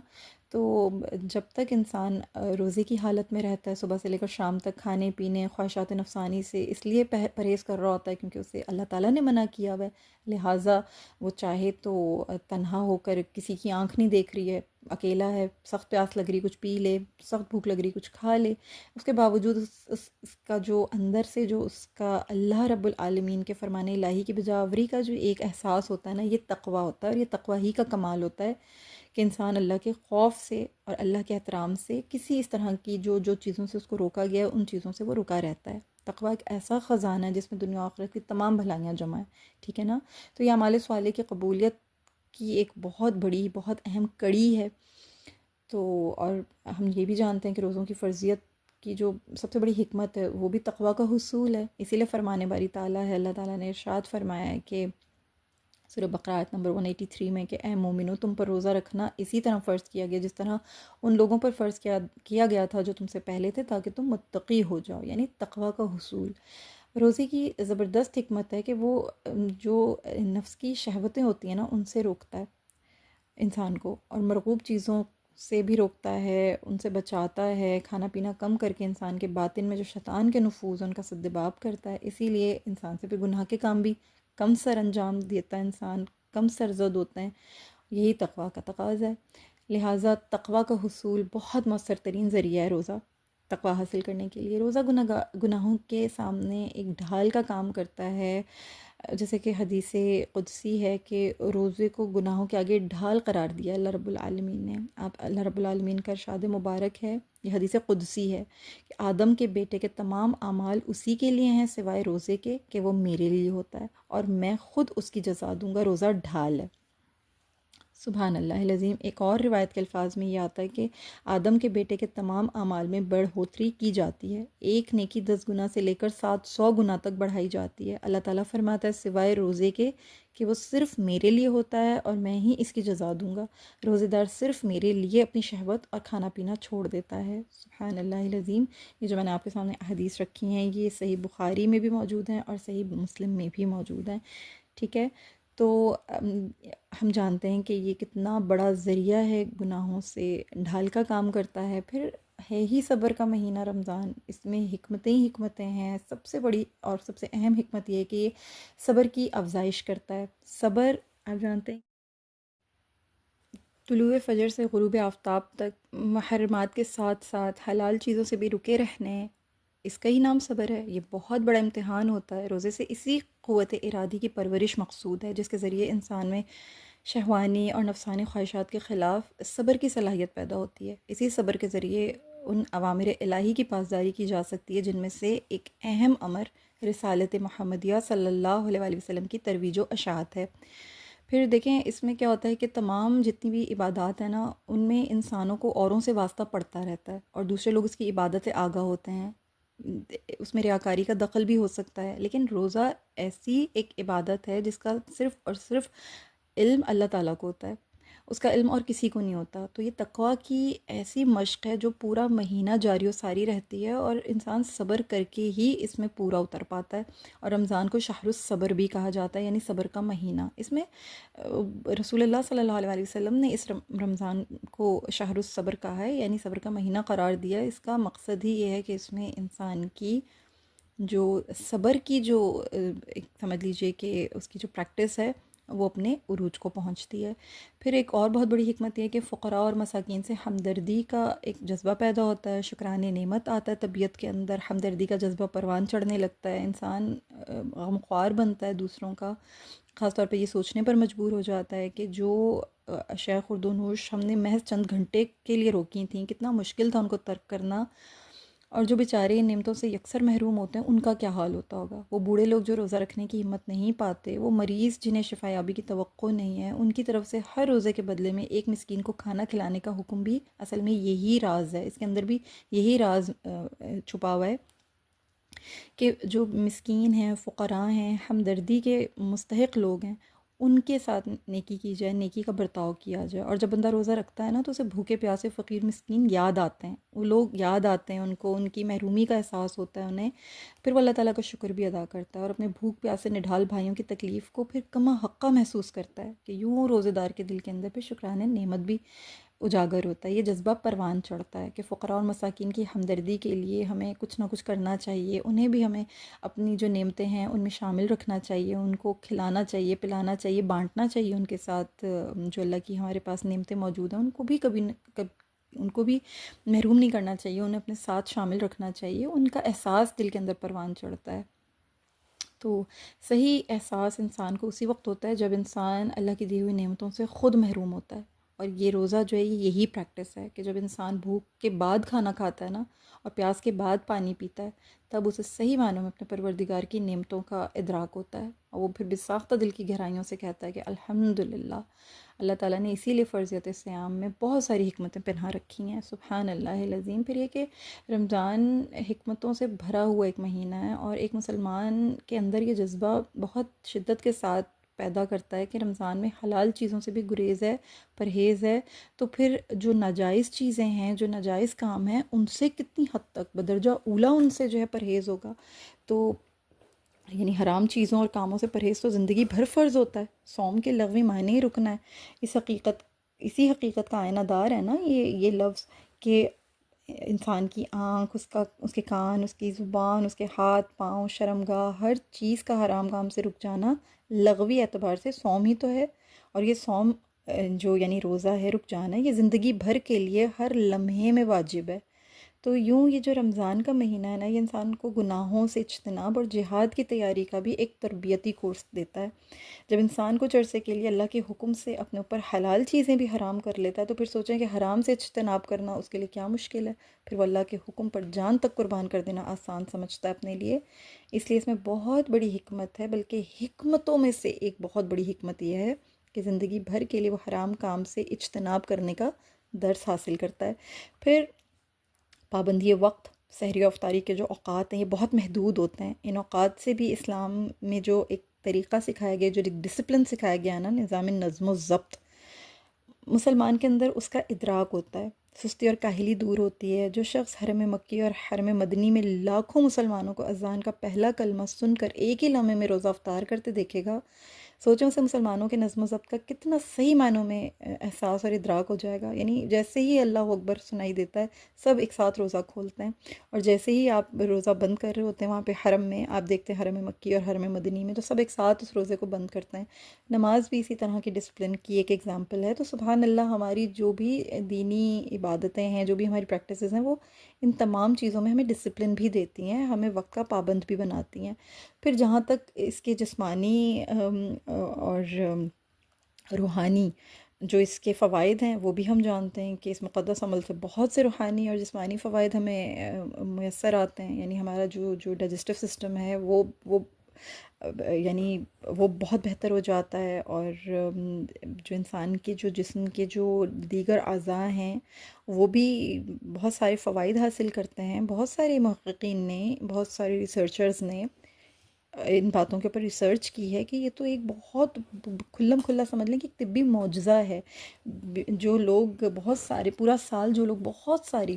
تو جب تک انسان روزے کی حالت میں رہتا ہے، صبح سے لے کر شام تک کھانے پینے خواہشات نفسانی سے اس لیے پرہیز کر رہا ہوتا ہے کیونکہ اسے اللہ تعالیٰ نے منع کیا ہوا ہے، لہٰذا وہ چاہے تو تنہا ہو کر، کسی کی آنکھ نہیں دیکھ رہی ہے، اکیلا ہے، سخت پیاس لگ رہی کچھ پی لے، سخت بھوک لگ رہی کچھ کھا لے، اس کے باوجود اس کا جو اندر سے جو اس کا اللہ رب العالمین کے فرمان الہی کی بجاوری کا جو ایک احساس ہوتا ہے نا، یہ تقویٰ ہوتا ہے، اور یہ تقویٰ ہی کا کمال ہوتا ہے کہ انسان اللہ کے خوف سے اور اللہ کے احترام سے کسی اس طرح کی جو چیزوں سے اس کو روکا گیا ہے ان چیزوں سے وہ رکا رہتا ہے۔ تقویٰ ایک ایسا خزانہ ہے جس میں دنیا و آخرت کی تمام بھلائیاں جمع ہیں، ٹھیک ہے نا؟ تو یہ اعمال صالح کی قبولیت کی ایک بہت بڑی بہت اہم کڑی ہے۔ تو اور ہم یہ بھی جانتے ہیں کہ روزوں کی فرضیت کی جو سب سے بڑی حکمت ہے وہ بھی تقویٰ کا حصول ہے، اسی لیے فرمان باری تعالیٰ ہے، اللہ تعالیٰ نے ارشاد فرمایا ہے کہ سورہ بقرہ آیت نمبر 183 میں کہ اے مومنو تم پر روزہ رکھنا اسی طرح فرض کیا گیا جس طرح ان لوگوں پر فرض کیا گیا تھا جو تم سے پہلے تھے، تاکہ تم متقی ہو جاؤ، یعنی تقویٰ کا حصول۔ روزے کی زبردست حکمت ہے کہ وہ جو نفس کی شہوتیں ہوتی ہیں نا ان سے روکتا ہے انسان کو، اور مرغوب چیزوں سے بھی روکتا ہے، ان سے بچاتا ہے، کھانا پینا کم کر کے انسان کے باطن میں جو شیطان کے نفوذ ان کا سدباب کرتا ہے، اسی لیے انسان سے پھر گناہ کے کام بھی کم سر انجام دیتا ہے، انسان کم سرزد ہوتے ہیں، یہی تقویٰ کا تقاضا ہے۔ لہٰذا تقویٰ کا حصول بہت مؤثر ترین ذریعہ ہے روزہ تقویٰ حاصل کرنے کے لیے۔ روزہ گناہوں کے سامنے ایک ڈھال کا کام کرتا ہے، جیسے کہ حدیث قدسی ہے کہ روزے کو گناہوں کے آگے ڈھال قرار دیا اللہ رب العالمین نے۔ آپ اللہ رب العالمین کا ارشاد مبارک ہے، یہ حدیث قدسی ہے کہ آدم کے بیٹے کے تمام اعمال اسی کے لیے ہیں سوائے روزے کے کہ وہ میرے لیے ہوتا ہے اور میں خود اس کی جزا دوں گا، روزہ ڈھال ہے۔ سبحان اللہ العظیم۔ ایک اور روایت کے الفاظ میں یہ آتا ہے کہ آدم کے بیٹے کے تمام اعمال میں بڑھوتری کی جاتی ہے، ایک نیکی 10 گنا سے لے کر 700 گنا تک بڑھائی جاتی ہے۔ اللہ تعالیٰ فرماتا ہے سوائے روزے کے کہ وہ صرف میرے لیے ہوتا ہے اور میں ہی اس کی جزا دوں گا، روزے دار صرف میرے لیے اپنی شہوت اور کھانا پینا چھوڑ دیتا ہے۔ سبحان اللہ العظیم۔ یہ جو میں نے آپ کے سامنے حدیث رکھی ہیں یہ صحیح بخاری میں بھی موجود ہیں اور صحیح مسلم میں بھی موجود ہیں، ٹھیک ہے؟ تو ہم جانتے ہیں کہ یہ کتنا بڑا ذریعہ ہے، گناہوں سے ڈھال کا کام کرتا ہے۔ پھر ہے ہی صبر کا مہینہ رمضان، اس میں حکمتیں ہی حکمتیں ہیں۔ سب سے بڑی اور سب سے اہم حکمت یہ ہے کہ یہ صبر کی افزائش کرتا ہے۔ صبر آپ جانتے ہیں طلوع فجر سے غروب آفتاب تک محرمات کے ساتھ ساتھ حلال چیزوں سے بھی رکے رہنے، اس کا ہی نام صبر ہے۔ یہ بہت بڑا امتحان ہوتا ہے۔ روزے سے اسی قوت ارادی کی پرورش مقصود ہے جس کے ذریعے انسان میں شہوانی اور نفسانی خواہشات کے خلاف صبر کی صلاحیت پیدا ہوتی ہے۔ اسی صبر کے ذریعے ان اوامر الہی کی پاسداری کی جا سکتی ہے جن میں سے ایک اہم امر رسالت محمدیہ صلی اللہ علیہ وآلہ وسلم کی ترویج و اشاعت ہے۔ پھر دیکھیں اس میں کیا ہوتا ہے کہ تمام جتنی بھی عبادات ہیں نا ان میں انسانوں کو اوروں سے واسطہ پڑتا رہتا ہے اور دوسرے لوگ اس کی عبادت سے آگاہ ہوتے ہیں، اس میں ریاکاری کا دخل بھی ہو سکتا ہے، لیکن روزہ ایسی ایک عبادت ہے جس کا صرف اور صرف علم اللہ تعالیٰ کو ہوتا ہے، اس کا علم اور کسی کو نہیں ہوتا۔ تو یہ تقویٰ کی ایسی مشق ہے جو پورا مہینہ جاری و ساری رہتی ہے اور انسان صبر کر کے ہی اس میں پورا اتر پاتا ہے، اور رمضان کو شہر الصبر بھی کہا جاتا ہے، یعنی صبر کا مہینہ۔ اس میں رسول اللہ صلی اللہ علیہ وسلم نے اس رمضان کو شہر الصبر کہا ہے، یعنی صبر کا مہینہ قرار دیا ہے۔ اس کا مقصد ہی یہ ہے کہ اس میں انسان کی جو صبر کی جو سمجھ لیجئے کہ اس کی جو پریکٹس ہے وہ اپنے عروج کو پہنچتی ہے۔ پھر ایک اور بہت بڑی حکمت یہ ہے کہ فقراء اور مساکین سے ہمدردی کا ایک جذبہ پیدا ہوتا ہے، شکران نعمت آتا ہے طبیعت کے اندر، ہمدردی کا جذبہ پروان چڑھنے لگتا ہے، انسان غمخوار بنتا ہے دوسروں کا، خاص طور پہ یہ سوچنے پر مجبور ہو جاتا ہے کہ جو اشیاء خورد و نوش ہم نے محض چند گھنٹے کے لیے روکی تھیں، کتنا مشکل تھا ان کو ترک کرنا، اور جو بیچارے ان نعمتوں سے یکسر محروم ہوتے ہیں ان کا کیا حال ہوتا ہوگا۔ وہ بوڑھے لوگ جو روزہ رکھنے کی ہمت نہیں پاتے، وہ مریض جنہیں شفا یابی کی توقع نہیں ہے، ان کی طرف سے ہر روزے کے بدلے میں ایک مسکین کو کھانا کھلانے کا حکم بھی اصل میں یہی راز ہے، اس کے اندر بھی یہی راز چھپا ہوا ہے کہ جو مسکین ہیں، فقراء ہیں، ہمدردی کے مستحق لوگ ہیں، ان کے ساتھ نیکی کی جائے، نیکی کا برتاؤ کیا جائے۔ اور جب بندہ روزہ رکھتا ہے نا تو اسے بھوکے پیاسے فقیر مسکین یاد آتے ہیں، وہ لوگ یاد آتے ہیں، ان کو ان کی محرومی کا احساس ہوتا ہے انہیں، پھر وہ اللہ تعالیٰ کا شکر بھی ادا کرتا ہے، اور اپنے بھوک پیاسے نڈھال بھائیوں کی تکلیف کو پھر کما حقہ محسوس کرتا ہے کہ یوں روزے دار کے دل کے اندر پھر شکرانہ نعمت بھی اجاگر ہوتا ہے، یہ جذبہ پروان چڑھتا ہے کہ فقراء اور مساکین کی ہمدردی کے لیے ہمیں کچھ نہ کچھ کرنا چاہیے، انہیں بھی ہمیں اپنی جو نعمتیں ہیں ان میں شامل رکھنا چاہیے، ان کو کھلانا چاہیے، پلانا چاہیے، بانٹنا چاہیے ان کے ساتھ، جو اللہ کی ہمارے پاس نعمتیں موجود ہیں ان کو بھی ان کو بھی محروم نہیں کرنا چاہیے، انہیں اپنے ساتھ شامل رکھنا چاہیے، ان کا احساس دل کے اندر پروان چڑھتا ہے۔ تو صحیح احساس انسان کو اسی وقت ہوتا ہے جب انسان اللہ کی دی ہوئی نعمتوں سے خود محروم ہوتا ہے، اور یہ روزہ جو ہے یہی پریکٹس ہے کہ جب انسان بھوک کے بعد کھانا کھاتا ہے نا اور پیاس کے بعد پانی پیتا ہے، تب اسے صحیح معنوں میں اپنے پروردگار کی نعمتوں کا ادراک ہوتا ہے، اور وہ پھر بساختہ دل کی گہرائیوں سے کہتا ہے کہ الحمدللہ، اللہ تعالیٰ نے اسی لیے فرضیت صیام میں بہت ساری حکمتیں پنہا رکھی ہیں، سبحان اللہ العظیم۔ پھر یہ کہ رمضان حکمتوں سے بھرا ہوا ایک مہینہ ہے، اور ایک مسلمان کے اندر یہ جذبہ بہت شدت کے ساتھ پیدا کرتا ہے کہ رمضان میں حلال چیزوں سے بھی گریز ہے، پرہیز ہے، تو پھر جو ناجائز چیزیں ہیں، جو ناجائز کام ہیں، ان سے کتنی حد تک بدرجہ اولیٰ ان سے جو ہے پرہیز ہوگا۔ تو یعنی حرام چیزوں اور کاموں سے پرہیز تو زندگی بھر فرض ہوتا ہے، صوم کے لغوی معنی ہی رکنا ہے۔ اسی حقیقت کا آئینہ دار ہے نا یہ لفظ، کہ انسان کی آنکھ، اس کے کان، اس کی زبان، اس کے ہاتھ پاؤں، شرمگاہ، ہر چیز کا حرام کام سے رک جانا لغوی اعتبار سے صوم ہی تو ہے۔ اور یہ صوم جو یعنی روزہ ہے، رک جانا، یہ زندگی بھر کے لیے ہر لمحے میں واجب ہے۔ تو یوں یہ جو رمضان کا مہینہ ہے نا، یہ انسان کو گناہوں سے اجتناب اور جہاد کی تیاری کا بھی ایک تربیتی کورس دیتا ہے۔ جب انسان کچھ عرصے کے لیے اللہ کے حکم سے اپنے اوپر حلال چیزیں بھی حرام کر لیتا ہے، تو پھر سوچیں کہ حرام سے اجتناب کرنا اس کے لیے کیا مشکل ہے، پھر وہ اللہ کے حکم پر جان تک قربان کر دینا آسان سمجھتا ہے اپنے لیے۔ اس لیے اس میں بہت بڑی حکمت ہے، بلکہ حکمتوں میں سے ایک بہت بڑی حکمت یہ ہے کہ زندگی بھر کے لیے وہ حرام کام سے اجتناب کرنے کا درس حاصل کرتا ہے۔ پھر پابندی وقت، سحری و افطاری کے جو اوقات ہیں یہ بہت محدود ہوتے ہیں، ان اوقات سے بھی اسلام میں جو ایک طریقہ سکھایا گیا، جو ایک ڈسپلن سکھایا گیا نا، نظام نظم و ضبط، مسلمان کے اندر اس کا ادراک ہوتا ہے، سستی اور کاہلی دور ہوتی ہے۔ جو شخص حرم مکی اور حرم مدنی میں لاکھوں مسلمانوں کو اذان کا پہلا کلمہ سن کر ایک ہی لمحے میں روزہ افطار کرتے دیکھے گا، سوچیں اسے مسلمانوں کے نظم و ضبط کا کتنا صحیح معنوں میں احساس اور ادراک ہو جائے گا۔ یعنی جیسے ہی اللہ اکبر سنائی دیتا ہے، سب ایک ساتھ روزہ کھولتے ہیں، اور جیسے ہی آپ روزہ بند کر رہے ہوتے ہیں وہاں پہ حرم میں، آپ دیکھتے ہیں حرم مکی اور حرم مدنی میں، تو سب ایک ساتھ اس روزے کو بند کرتے ہیں۔ نماز بھی اسی طرح کی ڈسپلن کی ایک ایگزامپل ہے۔ تو سبحان اللہ، ہماری جو بھی دینی عبادتیں ہیں، جو بھی ہماری پریکٹسز ہیں، وہ ان تمام چیزوں میں ہمیں ڈسپلن بھی دیتی ہیں، ہمیں وقت کا پابند بھی بناتی ہیں۔ پھر جہاں تک اس کے جسمانی اور روحانی جو اس کے فوائد ہیں، وہ بھی ہم جانتے ہیں کہ اس مقدس عمل سے بہت سے روحانی اور جسمانی فوائد ہمیں میسر آتے ہیں۔ یعنی ہمارا جو ڈائجسٹو سسٹم ہے وہ یعنی وہ بہت بہتر ہو جاتا ہے، اور جو انسان کے جو جسم کے جو دیگر اعضاء ہیں وہ بھی بہت سارے فوائد حاصل کرتے ہیں۔ بہت سارے محققین نے، بہت سارے ریسرچرز نے ان باتوں کے اوپر ریسرچ کی ہے کہ یہ تو ایک بہت کھلم کھلا سمجھ لیں کہ ایک طبی معجزہ ہے۔ جو لوگ بہت سارے پورا سال، جو لوگ بہت ساری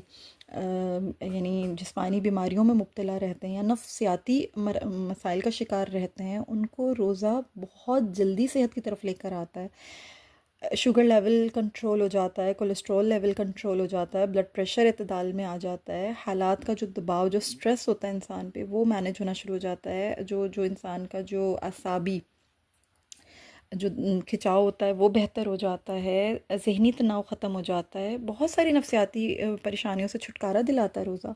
یعنی جسمانی بیماریوں میں مبتلا رہتے ہیں یا نفسیاتی مسائل کا شکار رہتے ہیں، ان کو روزہ بہت جلدی صحت کی طرف لے کر آتا ہے۔ شوگر لیول کنٹرول ہو جاتا ہے، کولیسٹرول لیول کنٹرول ہو جاتا ہے، بلڈ پریشر اعتدال میں آ جاتا ہے، حالات کا جو دباؤ، جو سٹریس ہوتا ہے انسان پہ، وہ مینج ہونا شروع ہو جاتا ہے، جو انسان کا جو اعصابی جو کھچاؤ ہوتا ہے وہ بہتر ہو جاتا ہے، ذہنی تناؤ ختم ہو جاتا ہے، بہت ساری نفسیاتی پریشانیوں سے چھٹکارا دلاتا ہے روزہ۔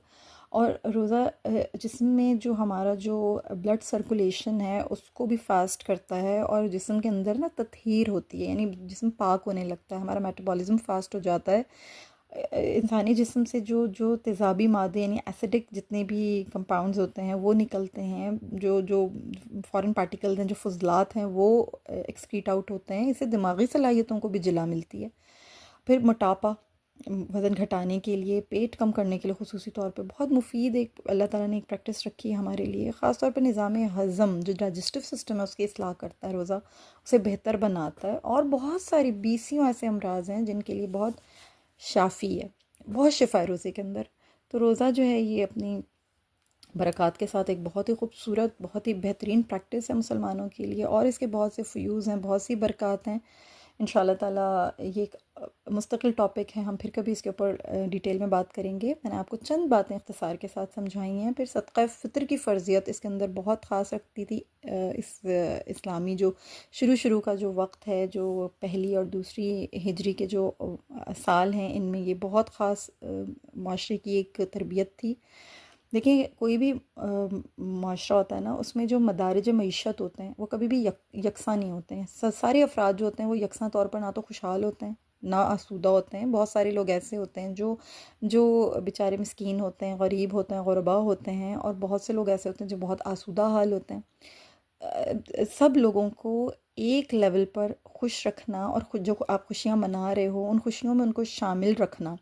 اور روزہ جسم میں جو ہمارا جو بلڈ سرکولیشن ہے اس کو بھی فاسٹ کرتا ہے، اور جسم کے اندر نا تطہیر ہوتی ہے، یعنی جسم پاک ہونے لگتا ہے، ہمارا میٹابولزم فاسٹ ہو جاتا ہے۔ انسانی جسم سے جو تیزابی مادے یعنی ایسیڈک جتنے بھی کمپاؤنڈز ہوتے ہیں وہ نکلتے ہیں، جو فارن پارٹیکلز ہیں، جو فضلات ہیں، وہ ایکسکریٹ آؤٹ ہوتے ہیں، اس سے دماغی صلاحیتوں کو بھی جلا ملتی ہے۔ پھر موٹاپا، وزن گھٹانے کے لیے، پیٹ کم کرنے کے لیے خصوصی طور پہ بہت مفید ایک اللہ تعالیٰ نے ایک پریکٹس رکھی ہے ہمارے لیے، خاص طور پہ نظام ہضم جو ڈائجسٹو سسٹم ہے اس کی اصلاح کرتا ہے روزہ، اسے بہتر بناتا ہے، اور بہت ساری بیسیوں ایسے امراض ہیں جن کے لیے بہت شافی ہے، بہت شفا ہے روزے کے اندر۔ تو روزہ جو ہے یہ اپنی برکات کے ساتھ ایک بہت ہی خوبصورت، بہت ہی بہترین پریکٹس ہے مسلمانوں کے لیے، اور اس کے بہت سے فیوز ہیں، بہت سی برکات ہیں۔ انشاءاللہ تعالیٰ یہ ایک مستقل ٹاپک ہے، ہم پھر کبھی اس کے اوپر ڈیٹیل میں بات کریں گے۔ میں نے آپ کو چند باتیں اختصار کے ساتھ سمجھائی ہیں۔ پھر صدقہ فطر کی فرضیت اس کے اندر بہت خاص رکھتی تھی۔ اس اسلامی جو شروع کا جو وقت ہے، جو پہلی اور دوسری ہجری کے جو سال ہیں، ان میں یہ بہت خاص معاشرے کی ایک تربیت تھی۔ دیکھیں کوئی بھی معاشرہ ہوتا ہے نا، اس میں جو مدارج معیشت ہوتے ہیں وہ کبھی بھی یکساں نہیں ہوتے ہیں۔ سارے افراد جو ہوتے ہیں وہ یکساں طور پر نہ تو خوشحال ہوتے ہیں، نہ آسودہ ہوتے ہیں۔ بہت سارے لوگ ایسے ہوتے ہیں جو بیچارے مسکین ہوتے ہیں، غریب ہوتے ہیں، غربا ہوتے ہیں، اور بہت سے لوگ ایسے ہوتے ہیں جو بہت آسودہ حال ہوتے ہیں۔ سب لوگوں کو ایک لیول پر خوش رکھنا، اور جو آپ خوشیاں منا رہے ہو ان خوشیوں میں ان کو شامل رکھنا،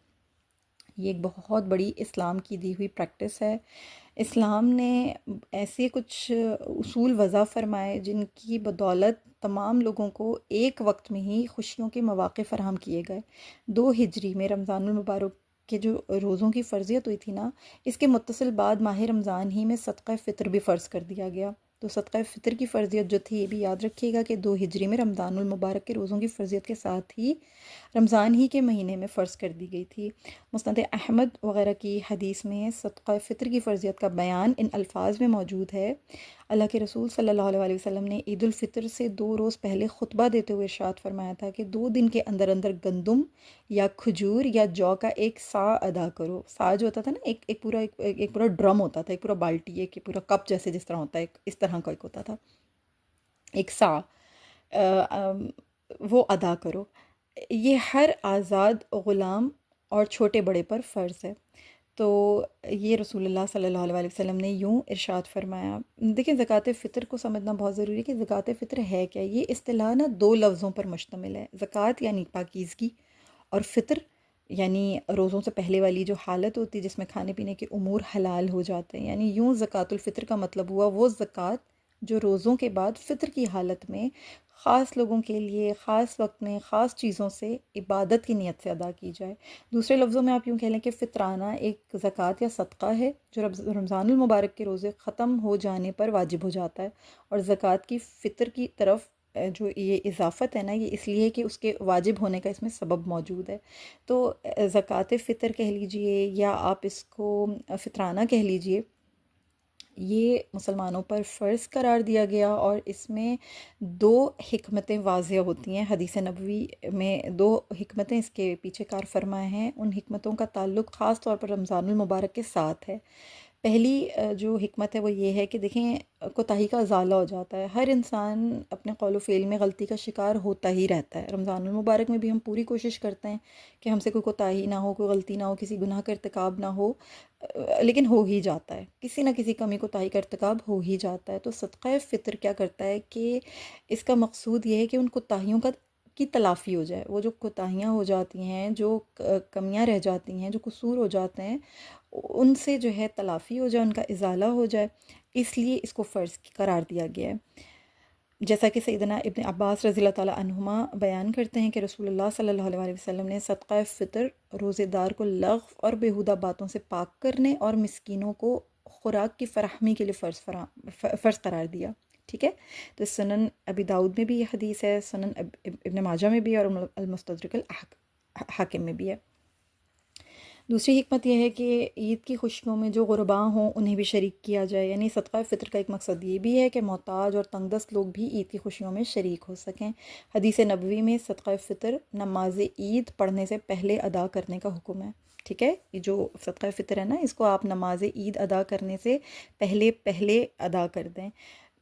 یہ ایک بہت بڑی اسلام کی دی ہوئی پریکٹس ہے۔ اسلام نے ایسے کچھ اصول وضع فرمائے جن کی بدولت تمام لوگوں کو ایک وقت میں ہی خوشیوں کے مواقع فراہم کیے گئے۔ 2 ہجری میں رمضان المبارک کے جو روزوں کی فرضیت ہوئی تھی نا، اس کے متصل بعد ماہ رمضان ہی میں صدقہ فطر بھی فرض کر دیا گیا۔ تو صدقہ فطر کی فرضیت جو تھی، یہ بھی یاد رکھیے گا کہ 2 ہجری میں رمضان المبارک کے روزوں کی فرضیت کے ساتھ ہی رمضان ہی کے مہینے میں فرض کر دی گئی تھی۔ مسند احمد وغیرہ کی حدیث میں صدقہ فطر کی فرضیت کا بیان ان الفاظ میں موجود ہے۔ اللہ کے رسول صلی اللہ علیہ وسلم نے عید الفطر سے 2 روز پہلے خطبہ دیتے ہوئے ارشاد فرمایا تھا کہ 2 دن کے اندر اندر گندم یا کھجور یا جو کا ایک سا ادا کرو۔ سا جو ہوتا تھا نا، ایک پورا ڈرم ہوتا تھا، ایک پورا بالٹی، ایک پورا کپ جیسے جس طرح ہوتا ہے، اس طرح کا ایک ہوتا تھا، ایک سا، وہ ادا کرو۔ یہ ہر آزاد غلام اور چھوٹے بڑے پر فرض ہے۔ تو یہ رسول اللہ صلی اللہ علیہ وسلم نے یوں ارشاد فرمایا۔ دیکھیں زکوٰۃ فطر کو سمجھنا بہت ضروری ہے کہ زکوٰۃ فطر ہے کیا۔ یہ اصطلاح نا 2 لفظوں پر مشتمل ہے۔ زکوٰۃ یعنی پاکیزگی، اور فطر یعنی روزوں سے پہلے والی جو حالت ہوتی ہے جس میں کھانے پینے کے امور حلال ہو جاتے ہیں۔ یعنی یوں زکوٰۃ الفطر کا مطلب ہوا وہ زکوٰۃ جو روزوں کے بعد فطر کی حالت میں خاص لوگوں کے لیے خاص وقت میں خاص چیزوں سے عبادت کی نیت سے ادا کی جائے۔ دوسرے لفظوں میں آپ یوں کہہ لیں کہ فطرانہ ایک زکوٰۃ یا صدقہ ہے جو رمضان المبارک کے روزے ختم ہو جانے پر واجب ہو جاتا ہے، اور زکوٰۃ کی فطر کی طرف جو یہ اضافت ہے نا، یہ اس لیے کہ اس کے واجب ہونے کا اس میں سبب موجود ہے۔ تو زکوٰۃ فطر کہہ لیجئے یا آپ اس کو فطرانہ کہہ لیجئے، یہ مسلمانوں پر فرض قرار دیا گیا، اور اس میں 2 حکمتیں واضح ہوتی ہیں۔ حدیث نبوی میں 2 حکمتیں اس کے پیچھے کار فرمائے ہیں۔ ان حکمتوں کا تعلق خاص طور پر رمضان المبارک کے ساتھ ہے۔ پہلی جو حکمت ہے وہ یہ ہے کہ دیکھیں کوتاہی کا ازالہ ہو جاتا ہے۔ ہر انسان اپنے قول و فعل میں غلطی کا شکار ہوتا ہی رہتا ہے۔ رمضان المبارک میں بھی ہم پوری کوشش کرتے ہیں کہ ہم سے کوئی کوتاہی نہ ہو، کوئی غلطی نہ ہو، کسی گناہ کا ارتکاب نہ ہو، لیکن ہو ہی جاتا ہے، کسی نہ کسی کمی کوتاہی کا ارتکاب ہو ہی جاتا ہے۔ تو صدقہ فطر کیا کرتا ہے کہ اس کا مقصود یہ ہے کہ ان کوتاہیوں کی تلافی ہو جائے۔ وہ جو کوتاہیاں ہو جاتی ہیں، جو کمیاں رہ جاتی ہیں، جو قصور ہو جاتے ہیں، ان سے جو ہے تلافی ہو جائے، ان کا ازالہ ہو جائے، اس لیے اس کو فرض قرار دیا گیا ہے۔ جیسا کہ سیدنا ابن عباس رضی اللہ تعالیٰ عنہما بیان کرتے ہیں کہ رسول اللہ صلی اللہ علیہ وسلم نے صدقہ فطر روزے دار کو لغو اور بیہودہ باتوں سے پاک کرنے اور مسکینوں کو خوراک کی فراہمی کے لیے فرض قرار دیا۔ ٹھیک ہے، تو سنن ابی داؤد میں بھی یہ حدیث ہے، سنن ابن ماجہ میں بھی ہے، اور المستدرک الحاکم میں بھی ہے۔ دوسری حکمت یہ ہے کہ عید کی خوشیوں میں جو غرباء ہوں انہیں بھی شریک کیا جائے۔ یعنی صدقہ فطر کا ایک مقصد یہ بھی ہے کہ محتاج اور تنگ دست لوگ بھی عید کی خوشیوں میں شریک ہو سکیں۔ حدیث نبوی میں صدقہ فطر نماز عید پڑھنے سے پہلے ادا کرنے کا حکم ہے۔ ٹھیک ہے، یہ جو صدقہ فطر ہے نا، اس کو آپ نماز عید ادا کرنے سے پہلے ادا کر دیں۔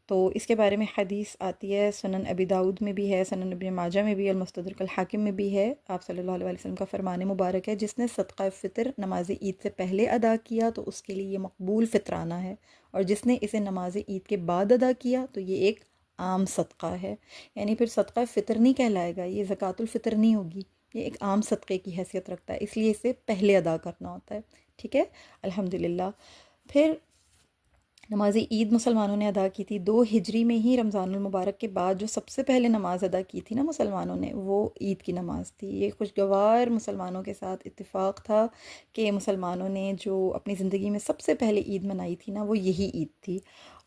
تو اس کے بارے میں حدیث آتی ہے، سنن ابی داؤد میں بھی ہے، سنن ابن ماجہ میں بھی، المستدرک الحاکم میں بھی ہے۔ آپ صلی اللہ علیہ وسلم کا فرمان مبارک ہے، جس نے صدقہ فطر نماز عید سے پہلے ادا کیا تو اس کے لیے یہ مقبول فطرانہ ہے، اور جس نے اسے نماز عید کے بعد ادا کیا تو یہ ایک عام صدقہ ہے۔ یعنی پھر صدقہ فطر نہیں کہلائے گا، یہ زکوٰۃ الفطر نہیں ہوگی، یہ ایک عام صدقے کی حیثیت رکھتا ہے، اس لیے اسے پہلے ادا کرنا ہوتا ہے، ٹھیک ہے، الحمدللہ۔ پھر نماز عید مسلمانوں نے ادا کی تھی 2 ہجری میں ہی، رمضان المبارک کے بعد جو سب سے پہلے نماز ادا کی تھی نا مسلمانوں نے، وہ عید کی نماز تھی۔ یہ خوشگوار مسلمانوں کے ساتھ اتفاق تھا کہ مسلمانوں نے جو اپنی زندگی میں سب سے پہلے عید منائی تھی نا، وہ یہی عید تھی۔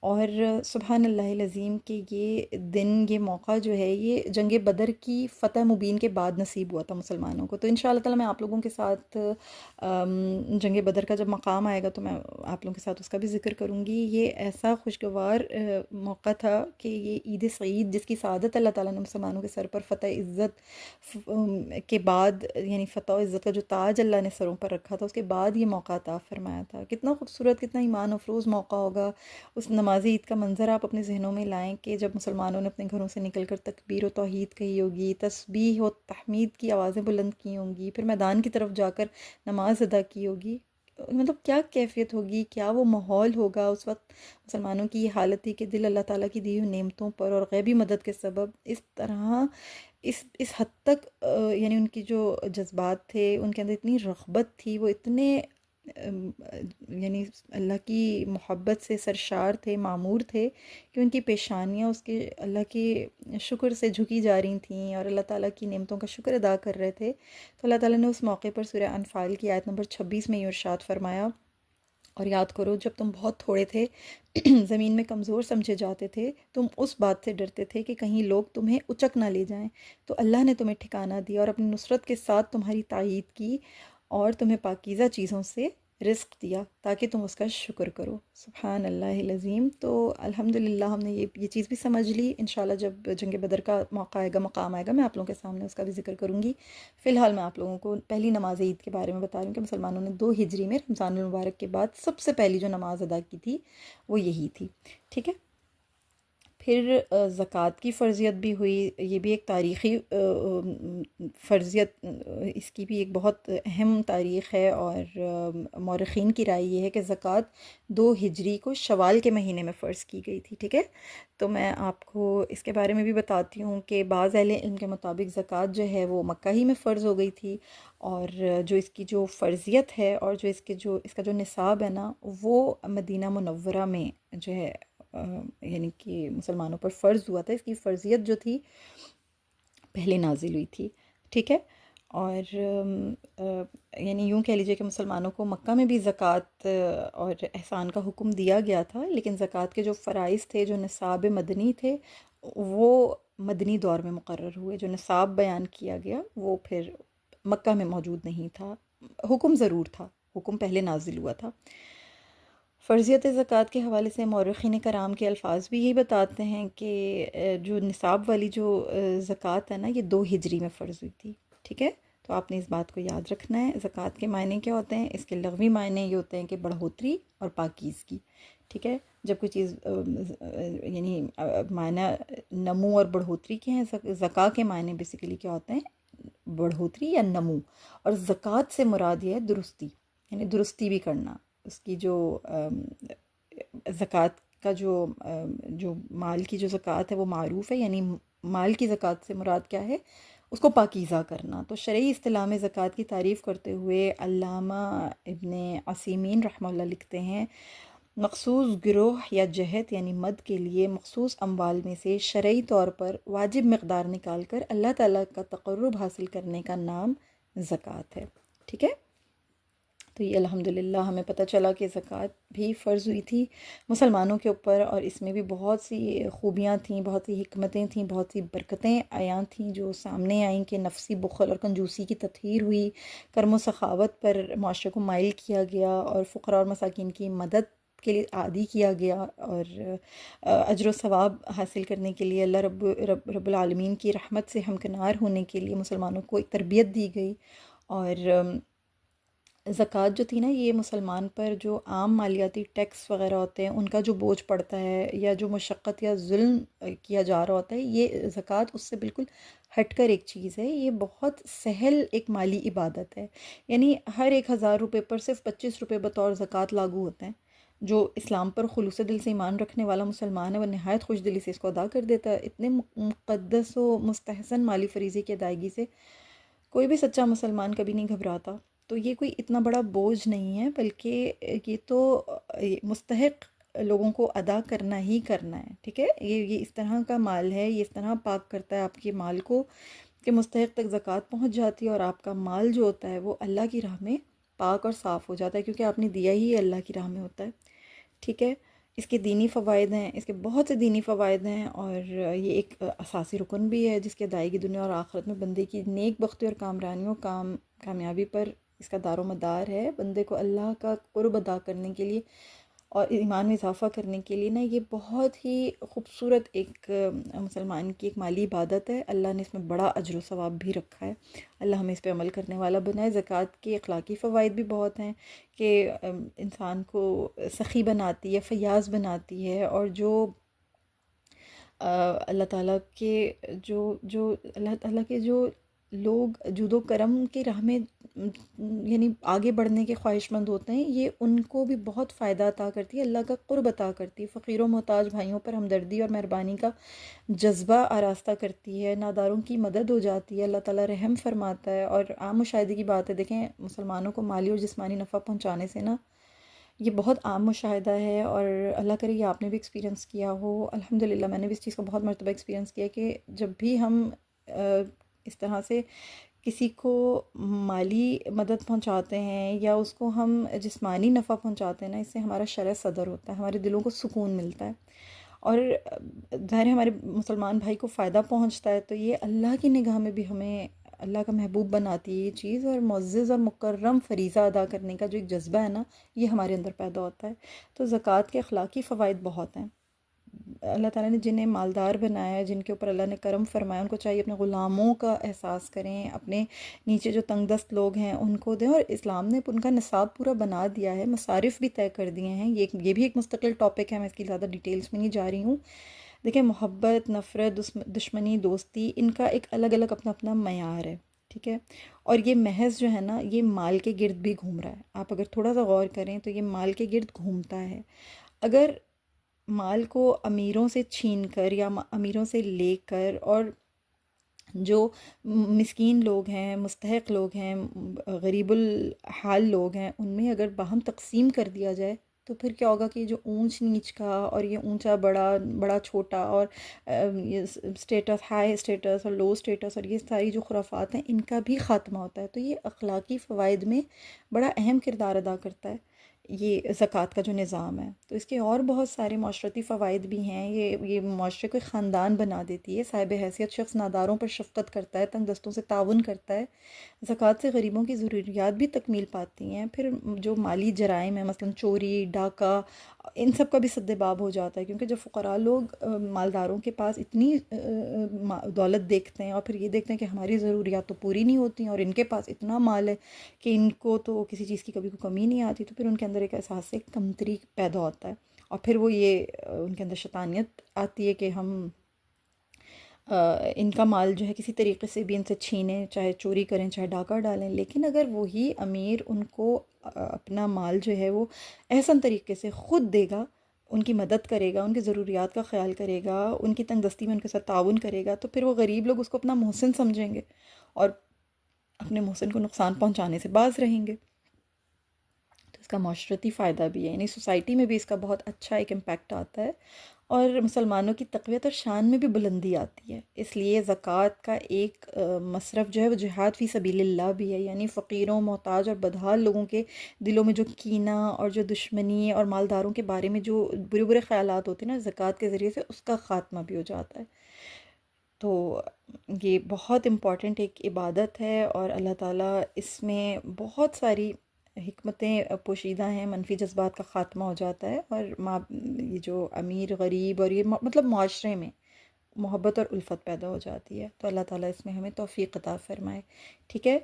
اور سبحان اللہ العظیم کہ یہ دن، یہ موقع جو ہے، یہ جنگ بدر کی فتح مبین کے بعد نصیب ہوا تھا مسلمانوں کو۔ تو ان شاء اللہ تعالیٰ میں آپ لوگوں کے ساتھ جنگ بدر کا جب مقام آئے گا تو میں آپ لوگوں کے ساتھ اس کا بھی ذکر کروں گی۔ یہ ایسا خوشگوار موقع تھا کہ یہ عید سعید، جس کی سعادت اللہ تعالیٰ نے مسلمانوں کے سر پر فتح عزت کے بعد، یعنی فتح و عزت کا جو تاج اللہ نے سروں پر رکھا تھا، اس کے بعد یہ موقع عطا فرمایا تھا۔ کتنا خوبصورت، کتنا ایمان افروز موقع ہوگا۔ اس نماز عید کا منظر آپ اپنے ذہنوں میں لائیں کہ جب مسلمانوں نے اپنے گھروں سے نکل کر تکبیر و توحید کہی ہوگی، تسبیح و تحمید کی آوازیں بلند کی ہوں گی، پھر میدان کی طرف جا کر نماز ادا کی ہوگی، مطلب کیا کیفیت ہوگی، کیا وہ ماحول ہوگا اس وقت۔ مسلمانوں کی یہ حالت تھی کہ دل اللہ تعالیٰ کی دی ہوئی نعمتوں پر اور غیبی مدد کے سبب اس طرح اس حد تک یعنی ان کی جو جذبات تھے، ان کے اندر اتنی رغبت تھی، وہ اتنے یعنی اللہ کی محبت سے سرشار تھے، معمور تھے کہ ان کی پیشانیاں اس کے اللہ کے شکر سے جھکی جا رہی تھیں اور اللہ تعالیٰ کی نعمتوں کا شکر ادا کر رہے تھے۔ تو اللہ تعالیٰ نے اس موقع پر سورہ انفال کی آیت نمبر 26 میں یہ ارشاد فرمایا، اور یاد کرو جب تم بہت تھوڑے تھے، زمین میں کمزور سمجھے جاتے تھے، تم اس بات سے ڈرتے تھے کہ کہیں لوگ تمہیں اچک نہ لے جائیں، تو اللہ نے تمہیں ٹھکانہ دیا اور اپنی نصرت کے ساتھ تمہاری تائید کی اور تمہیں پاکیزہ چیزوں سے رزق دیا تاکہ تم اس کا شکر کرو۔ سبحان اللہ العظیم۔ تو الحمدللہ ہم نے یہ چیز بھی سمجھ لی۔ انشاءاللہ جب جنگ بدر کا موقع آئے گا، مقام آئے گا، میں آپ لوگوں کے سامنے اس کا بھی ذکر کروں گی۔ فی الحال میں آپ لوگوں کو پہلی نماز عید کے بارے میں بتا رہی ہوں کہ مسلمانوں نے 2 ہجری میں رمضان المبارک کے بعد سب سے پہلی جو نماز ادا کی تھی وہ یہی تھی، ٹھیک ہے۔ پھر زکوٰۃ کی فرضیت بھی ہوئی، یہ بھی ایک تاریخی فرضیت، اس کی بھی ایک بہت اہم تاریخ ہے، اور مورخین کی رائے یہ ہے کہ زکوٰۃ 2 ہجری کو شوال کے مہینے میں فرض کی گئی تھی، ٹھیک ہے۔ تو میں آپ کو اس کے بارے میں بھی بتاتی ہوں کہ بعض اہل علم کے مطابق زکوٰۃ جو ہے وہ مکہ ہی میں فرض ہو گئی تھی، اور جو اس کی جو فرضیت ہے اور جو اس کا جو نصاب ہے نا، وہ مدینہ منورہ میں جو ہے یعنی کہ مسلمانوں پر فرض ہوا تھا۔ اس کی فرضیت جو تھی پہلے نازل ہوئی تھی، ٹھیک ہے۔ اور یعنی یوں کہہ لیجئے کہ مسلمانوں کو مکہ میں بھی زکوٰۃ اور احسان کا حکم دیا گیا تھا، لیکن زکوٰۃ کے جو فرائض تھے، جو نصاب مدنی تھے، وہ مدنی دور میں مقرر ہوئے۔ جو نصاب بیان کیا گیا وہ پھر مکہ میں موجود نہیں تھا، حکم ضرور تھا، حکم پہلے نازل ہوا تھا۔ فرضیت زکوٰۃ کے حوالے سے مورخین کرام کے الفاظ بھی یہی بتاتے ہیں کہ جو نصاب والی جو زکوٰۃ ہے نا، یہ 2 ہجری میں فرض ہوئی تھی، ٹھیک ہے۔ تو آپ نے اس بات کو یاد رکھنا ہے۔ زکوٰۃ کے معنی کیا ہوتے ہیں؟ اس کے لغوی معنی یہ ہوتے ہیں کہ بڑھوتری اور پاکیزگی، ٹھیک ہے۔ جب کوئی چیز یعنی معنی نمو اور بڑھوتری کے ہیں، زکوٰۃ کے معنی بیسیکلی کیا ہوتے ہیں؟ بڑھوتری یا نمو، اور زکوٰۃ سے مراد یہ ہے درستی، یعنی درستی بھی کرنا۔ اس کی جو زکوٰۃ کا جو مال کی جو زکوٰۃ ہے وہ معروف ہے، یعنی مال کی زکوٰۃ سے مراد کیا ہے؟ اس کو پاکیزہ کرنا۔ تو شرعی اصطلاح میں زکوٰۃ کی تعریف کرتے ہوئے علامہ ابن عثیمین رحمہ اللہ لکھتے ہیں، مخصوص گروہ یا جہت یعنی مد کے لیے مخصوص اموال میں سے شرعی طور پر واجب مقدار نکال کر اللہ تعالیٰ کا تقرب حاصل کرنے کا نام زکوٰۃ ہے، ٹھیک ہے۔ تو یہ الحمدللہ ہمیں پتہ چلا کہ زکوٰۃ بھی فرض ہوئی تھی مسلمانوں کے اوپر، اور اس میں بھی بہت سی خوبیاں تھیں، بہت سی حکمتیں تھیں، بہت سی برکتیں عیاں تھیں جو سامنے آئیں کہ نفسی بخل اور کنجوسی کی تطہیر ہوئی، کرم و سخاوت پر معاشرے کو مائل کیا گیا، اور فقراء اور مساکین کی مدد کے لیے عادی کیا گیا، اور اجر و ثواب حاصل کرنے کے لیے اللہ رب العالمین کی رحمت سے ہمکنار ہونے کے لیے مسلمانوں کو ایک تربیت دی گئی۔ اور زکوٰۃ جو تھی نا، یہ مسلمان پر جو عام مالیاتی ٹیکس وغیرہ ہوتے ہیں ان کا جو بوجھ پڑتا ہے، یا جو مشقت یا ظلم کیا جا رہا ہوتا ہے، یہ زکوٰۃ اس سے بالکل ہٹ کر ایک چیز ہے۔ یہ بہت سہل ایک مالی عبادت ہے، یعنی ہر 1000 روپے پر صرف 25 روپے بطور زکوٰۃ لاگو ہوتے ہیں۔ جو اسلام پر خلوص دل سے ایمان رکھنے والا مسلمان ہے، وہ نہایت خوش دلی سے اس کو ادا کر دیتا ہے، اتنے مقدس و مستحسن مالی فریضے کی ادائیگی سے کوئی بھی سچا مسلمان کبھی نہیں گھبراتا. تو یہ کوئی اتنا بڑا بوجھ نہیں ہے، بلکہ یہ تو مستحق لوگوں کو ادا کرنا ہی کرنا ہے. ٹھیک ہے، یہ اس طرح کا مال ہے، یہ اس طرح پاک کرتا ہے آپ کے مال کو کہ مستحق تک زکوٰۃ پہنچ جاتی ہے، اور آپ کا مال جو ہوتا ہے وہ اللہ کی راہ میں پاک اور صاف ہو جاتا ہے، کیونکہ آپ نے دیا ہی اللہ کی راہ میں ہوتا ہے. ٹھیک ہے. اس کے دینی فوائد ہیں، اس کے بہت سے دینی فوائد ہیں، اور یہ ایک اساسی رکن بھی ہے جس کی ادائیگی دنیا اور آخرت میں بندے کی نیک بختی اور کامرانیوں کامیابی پر اس کا دار و مدار ہے. بندے کو اللہ کا قرب ادا کرنے کے لیے اور ایمان میں اضافہ کرنے کے لیے نا، یہ بہت ہی خوبصورت ایک مسلمان کی ایک مالی عبادت ہے. اللہ نے اس میں بڑا اجر و ثواب بھی رکھا ہے. اللہ ہمیں اس پہ عمل کرنے والا بنائے. زکوٰۃ کے اخلاقی فوائد بھی بہت ہیں کہ انسان کو سخی بناتی ہے، فیاض بناتی ہے، اور جو اللہ تعالیٰ کے اللہ تعالیٰ کے جو لوگ جود و کرم کی راہ میں یعنی آگے بڑھنے کے خواہش مند ہوتے ہیں، یہ ان کو بھی بہت فائدہ عطا کرتی ہے، اللہ کا قرب عطا کرتی ہے. فقیر و محتاج بھائیوں پر ہمدردی اور مہربانی کا جذبہ آراستہ کرتی ہے. ناداروں کی مدد ہو جاتی ہے. اللہ تعالیٰ رحم فرماتا ہے. اور عام مشاہدے کی بات ہے، دیکھیں مسلمانوں کو مالی اور جسمانی نفع پہنچانے سے نا، یہ بہت عام مشاہدہ ہے، اور اللہ کرے یہ آپ نے بھی ایکسپیرینس کیا ہو. الحمدللہ میں نے بھی اس چیز کو بہت مرتبہ ایکسپیرینس کیا کہ جب بھی ہم اس طرح سے کسی کو مالی مدد پہنچاتے ہیں یا اس کو ہم جسمانی نفع پہنچاتے ہیں نا، اس سے ہمارا شرح صدر ہوتا ہے، ہمارے دلوں کو سکون ملتا ہے، اور ظاہر ہے ہمارے مسلمان بھائی کو فائدہ پہنچتا ہے. تو یہ اللہ کی نگاہ میں بھی ہمیں اللہ کا محبوب بناتی ہے یہ چیز، اور معزز اور مکرم فریضہ ادا کرنے کا جو ایک جذبہ ہے نا، یہ ہمارے اندر پیدا ہوتا ہے. تو زکوٰۃ کے اخلاقی فوائد بہت ہیں. اللہ تعالیٰ نے جنہیں مالدار بنایا ہے، جن کے اوپر اللہ نے کرم فرمایا، ان کو چاہیے اپنے غلاموں کا احساس کریں، اپنے نیچے جو تنگ دست لوگ ہیں ان کو دیں. اور اسلام نے ان کا نصاب پورا بنا دیا ہے، مصارف بھی طے کر دیے ہیں. یہ بھی ایک مستقل ٹاپک ہے، میں اس کی زیادہ ڈیٹیلز میں نہیں جا رہی ہوں. دیکھیں، محبت، نفرت، دشمنی، دوستی، ان کا ایک الگ الگ اپنا اپنا معیار ہے. ٹھیک ہے. اور یہ محض جو ہے نا، یہ مال کے گرد بھی گھوم رہا ہے. آپ اگر تھوڑا سا غور کریں تو یہ مال کے گرد گھومتا ہے. اگر مال کو امیروں سے چھین کر یا امیروں سے لے کر، اور جو مسکین لوگ ہیں، مستحق لوگ ہیں، غریب الحال لوگ ہیں، ان میں اگر باہم تقسیم کر دیا جائے تو پھر کیا ہوگا کہ جو اونچ نیچ کا اور یہ اونچا بڑا چھوٹا، اور یہ اسٹیٹس، ہائی اسٹیٹس اور لو اسٹیٹس، اور یہ ساری جو خرافات ہیں، ان کا بھی خاتمہ ہوتا ہے. تو یہ اخلاقی فوائد میں بڑا اہم کردار ادا کرتا ہے یہ زکوٰۃ کا جو نظام ہے. تو اس کے اور بہت سارے معاشرتی فوائد بھی ہیں. یہ معاشرے کو ایک خاندان بنا دیتی ہے. صاحب حیثیت شخص ناداروں پر شفقت کرتا ہے، تنگ دستوں سے تعاون کرتا ہے. زکوٰۃ سے غریبوں کی ضروریات بھی تکمیل پاتی ہیں. پھر جو مالی جرائم ہیں، مثلا چوری، ڈاکہ، ان سب کا بھی سد باب ہو جاتا ہے، کیونکہ جب فقراء لوگ مالداروں کے پاس اتنی دولت دیکھتے ہیں، اور پھر یہ دیکھتے ہیں کہ ہماری ضروریات تو پوری نہیں ہوتی ہیں، اور ان کے پاس اتنا مال ہے کہ ان کو تو کسی چیز کی کبھی کوئی کمی نہیں آتی، تو پھر ان کے اندر ایک احساس سے کمتری پیدا ہوتا ہے. اور پھر وہ یہ ان کے اندر شیطانیت آتی ہے کہ ہم ان کا مال جو ہے کسی طریقے سے بھی ان سے چھینیں، چاہے چوری کریں، چاہے ڈاکہ ڈالیں. لیکن اگر وہی امیر ان کو اپنا مال جو ہے وہ احسن طریقے سے خود دے گا، ان کی مدد کرے گا، ان کی ضروریات کا خیال کرے گا، ان کی تنگ دستی میں ان کے ساتھ تعاون کرے گا، تو پھر وہ غریب لوگ اس کو اپنا محسن سمجھیں گے، اور اپنے محسن کو نقصان پہنچانے سے باز رہیں گے. تو اس کا معاشرتی فائدہ بھی ہے، یعنی سوسائٹی میں بھی اس کا بہت اچھا ایک امپیکٹ آتا ہے، اور مسلمانوں کی تقویت اور شان میں بھی بلندی آتی ہے. اس لیے زکوٰۃ کا ایک مصرف جو ہے وہ جہاد فی سبیل اللہ بھی ہے. یعنی فقیروں، محتاج اور بدحال لوگوں کے دلوں میں جو کینہ اور جو دشمنی اور مالداروں کے بارے میں جو برے خیالات ہوتے ہیں نا، زکوٰۃ کے ذریعے سے اس کا خاتمہ بھی ہو جاتا ہے. تو یہ بہت امپورٹنٹ ایک عبادت ہے، اور اللہ تعالیٰ اس میں بہت ساری حکمتیں پوشیدہ ہیں. منفی جذبات کا خاتمہ ہو جاتا ہے، اور یہ جو امیر غریب اور یہ مطلب معاشرے میں محبت اور الفت پیدا ہو جاتی ہے. تو اللہ تعالیٰ اس میں ہمیں توفیق عطا فرمائے. ٹھیک ہے.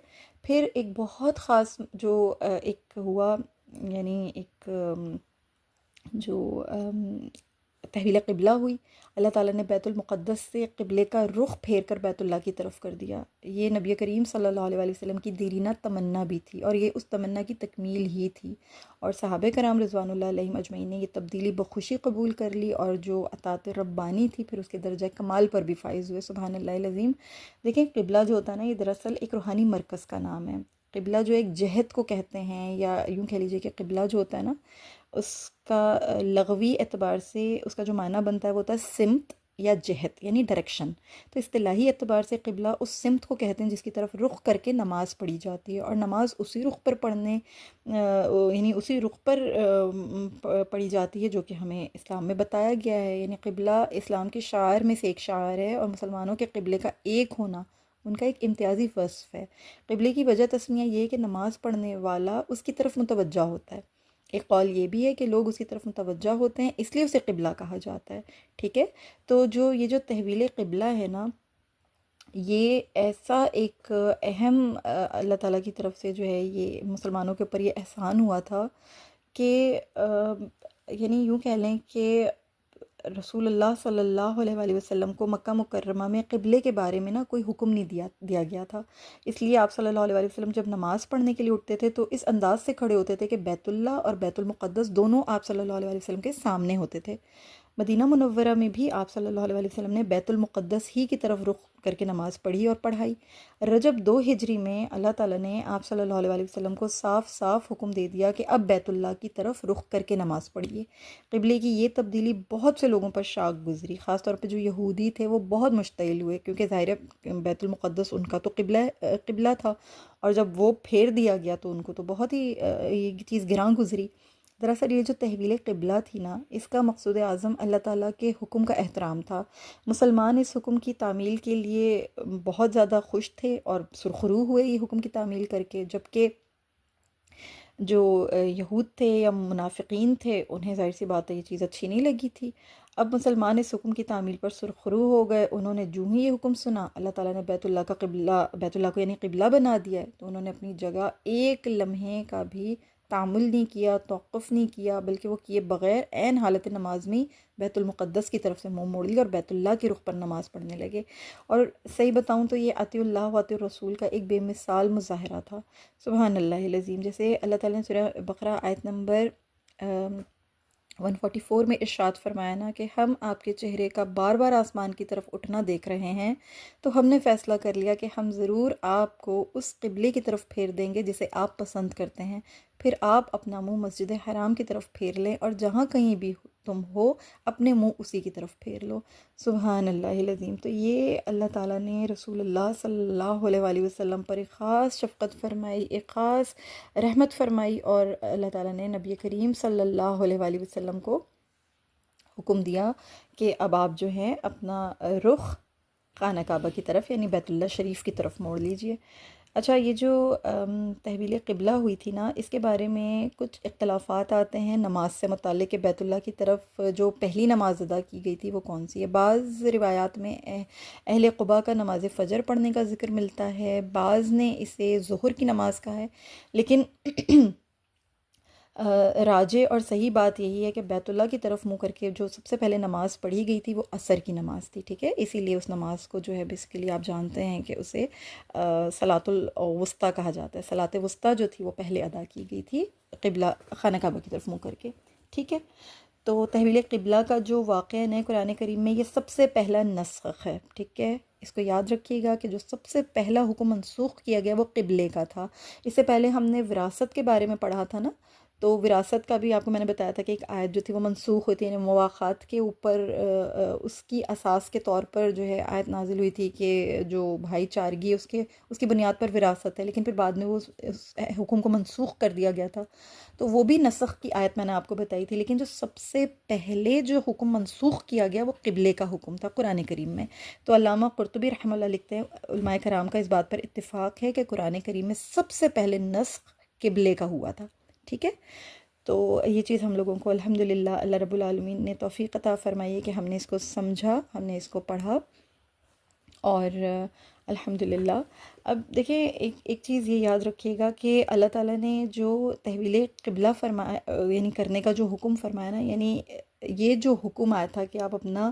پھر ایک بہت خاص جو ایک ہوا، یعنی ایک جو تحویل قبلہ ہوئی، اللہ تعالیٰ نے بیت المقدس سے قبلے کا رخ پھیر کر بیت اللہ کی طرف کر دیا۔ یہ نبی کریم صلی اللہ علیہ وآلہ وسلم کی دیرینہ تمنا بھی تھی، اور یہ اس تمنا کی تکمیل ہی تھی، اور صحابہ کرام رضوان اللہ علیہم اجمعین نے یہ تبدیلی بخوشی قبول کر لی، اور جو عطاۃ ربانی تھی پھر اس کے درجہ کمال پر بھی فائز ہوئے، سبحان اللہ العظیم۔ دیکھیں قبلہ جو ہوتا ہے نا، یہ دراصل ایک روحانی مرکز کا نام ہے۔ قبلہ جو ایک جہت کو کہتے ہیں، یا یوں کہہ لیجئے کہ قبلہ جو ہوتا ہے نا، اس کا لغوی اعتبار سے اس کا جو معنی بنتا ہے وہ ہوتا ہے سمت یا جہت، یعنی ڈائریکشن۔ تو اصطلاحی اعتبار سے قبلہ اس سمت کو کہتے ہیں جس کی طرف رخ کر کے نماز پڑھی جاتی ہے، اور نماز اسی رخ پر پڑھنے یعنی اسی رخ پر پڑھی جاتی ہے جو کہ ہمیں اسلام میں بتایا گیا ہے۔ یعنی قبلہ اسلام کے شعائر میں سے ایک شعائر ہے، اور مسلمانوں کے قبلے کا ایک ہونا ان کا ایک امتیازی وصف ہے۔ قبلے کی وجہ تسمیہ یہ ہے کہ نماز پڑھنے والا اس کی طرف متوجہ ہوتا ہے۔ ایک قول یہ بھی ہے کہ لوگ اس کی طرف متوجہ ہوتے ہیں، اس لیے اسے قبلہ کہا جاتا ہے، ٹھیک ہے۔ تو یہ جو تحویل قبلہ ہے نا، یہ ایسا ایک اہم اللہ تعالیٰ کی طرف سے جو ہے یہ مسلمانوں کے اوپر یہ احسان ہوا تھا کہ یعنی یوں کہہ لیں کہ رسول اللہ صلی اللہ علیہ وآلہ وسلم کو مکہ مکرمہ میں قبلے کے بارے میں نا کوئی حکم نہیں دیا گیا تھا، اس لیے آپ صلی اللہ علیہ وآلہ وسلم جب نماز پڑھنے کے لیے اٹھتے تھے تو اس انداز سے کھڑے ہوتے تھے کہ بیت اللہ اور بیت المقدس دونوں آپ صلی اللہ علیہ وآلہ وسلم کے سامنے ہوتے تھے۔ مدینہ منورہ میں بھی آپ صلی اللہ علیہ وآلہ وسلم نے بیت المقدس ہی کی طرف رخ کر کے نماز پڑھی اور پڑھائی۔ رجب 2 ہجری میں اللہ تعالیٰ نے آپ صلی اللہ علیہ وآلہ وسلم کو صاف صاف حکم دے دیا کہ اب بیت اللہ کی طرف رخ کر کے نماز پڑھیے۔ قبلے کی یہ تبدیلی بہت سے لوگوں پر شاق گزری، خاص طور پہ جو یہودی تھے وہ بہت مشتعل ہوئے، کیونکہ ظاہر ہے بیت المقدس ان کا تو قبلہ تھا، اور جب وہ پھیر دیا گیا تو ان کو تو بہت ہی یہ چیز گراں گزری۔ دراصل یہ جو تحویل قبلہ تھی نا، اس کا مقصود اعظم اللہ تعالیٰ کے حکم کا احترام تھا۔ مسلمان اس حکم کی تعمیل کے لیے بہت زیادہ خوش تھے اور سرخرو ہوئے یہ حکم کی تعمیل کر کے، جبکہ جو یہود تھے یا منافقین تھے انہیں ظاہر سی بات ہے یہ چیز اچھی نہیں لگی تھی۔ اب مسلمان اس حکم کی تعمیل پر سرخرو ہو گئے، انہوں نے جو ہی یہ حکم سنا اللہ تعالیٰ نے بیت اللہ کو یعنی قبلہ بنا دیا ہے، تو انہوں نے اپنی جگہ ایک لمحے کا بھی تعامل نہیں کیا، توقف نہیں کیا، بلکہ وہ کیے بغیر عین حالت نماز میں بیت المقدس کی طرف سے منہ موڑ لیا اور بیت اللہ کے رخ پر نماز پڑھنے لگے۔ اور صحیح بتاؤں تو یہ اطیع اللہ و اطیع الرسول کا ایک بے مثال مظاہرہ تھا، سبحان اللہ العظیم۔ جیسے اللہ تعالیٰ نے سورہ بقرہ آیت نمبر 144 میں ارشاد فرمایا نا کہ ہم آپ کے چہرے کا بار بار آسمان کی طرف اٹھنا دیکھ رہے ہیں، تو ہم نے فیصلہ کر لیا کہ ہم ضرور آپ کو اس قبلے کی طرف پھیر دیں گے جسے آپ پسند کرتے ہیں، پھر آپ اپنا منہ مسجد حرام کی طرف پھیر لیں، اور جہاں کہیں بھی تم ہو اپنے منہ اسی کی طرف پھیر لو، سبحان اللہ العظیم۔ تو یہ اللہ تعالیٰ نے رسول اللہ صلی اللہ علیہ وآلہ وسلم پر ایک خاص شفقت فرمائی، ایک خاص رحمت فرمائی، اور اللہ تعالیٰ نے نبی کریم صلی اللہ علیہ وآلہ وسلم کو حکم دیا کہ اب آپ جو ہیں اپنا رخ خانہ کعبہ کی طرف یعنی بیت اللہ شریف کی طرف موڑ لیجئے۔ اچھا، یہ جو تحویل قبلہ ہوئی تھی نا، اس کے بارے میں کچھ اختلافات آتے ہیں نماز سے متعلق کہ بیت اللہ کی طرف جو پہلی نماز ادا کی گئی تھی وہ کون سی ہے۔ بعض روایات میں اہل قباء کا نماز فجر پڑھنے کا ذکر ملتا ہے، بعض نے اسے ظہر کی نماز کہا ہے، لیکن راجع اور صحیح بات یہی ہے کہ بیت اللہ کی طرف منہ کر کے جو سب سے پہلے نماز پڑھی گئی تھی وہ عصر کی نماز تھی، ٹھیک ہے۔ اسی لیے اس نماز کو جو ہے بیسیکلی آپ جانتے ہیں کہ اسے صلاۃ الوسطیٰ کہا جاتا ہے۔ صلاۃ وسطیٰ جو تھی وہ پہلے ادا کی گئی تھی قبلہ خانہ کعبہ کی طرف منہ کر کے، ٹھیک ہے۔ تو تحویل قبلہ کا جو واقعہ ہے قرآن کریم میں، یہ سب سے پہلا نسخ ہے، ٹھیک ہے۔ اس کو یاد رکھیے گا کہ جو سب سے پہلا حکم منسوخ کیا گیا وہ قبلے کا تھا۔ اس سے پہلے ہم نے وراثت کے بارے میں پڑھا تھا نا، تو وراثت کا بھی آپ کو میں نے بتایا تھا کہ ایک آیت جو تھی وہ منسوخ ہوئی تھی، یعنی مواخات کے اوپر اس کی اساس کے طور پر جو ہے آیت نازل ہوئی تھی کہ جو بھائی چارگی اس کی بنیاد پر وراثت ہے، لیکن پھر بعد میں وہ اس حکم کو منسوخ کر دیا گیا تھا، تو وہ بھی نسخ کی آیت میں نے آپ کو بتائی تھی۔ لیکن جو سب سے پہلے جو حکم منسوخ کیا گیا وہ قبلے کا حکم تھا قرآن کریم میں۔ تو علامہ قرطبی رحمہ اللہ لکھتے ہیں علماء کرام کا اس بات پر اتفاق ہے کہ قرآن کریم میں سب سے پہلے نسخ قبلے کا ہوا تھا، ٹھیک ہے۔ تو یہ چیز ہم لوگوں کو الحمدللہ اللہ رب العالمین نے توفیق عطا فرمائی ہے کہ ہم نے اس کو سمجھا، ہم نے اس کو پڑھا، اور الحمدللہ۔ اب دیکھیں ایک چیز یہ یاد رکھیے گا کہ اللہ تعالیٰ نے جو تحویل قبلہ فرمایا یعنی کرنے کا جو حکم فرمایا نا، یعنی یہ جو حکم آیا تھا کہ آپ اپنا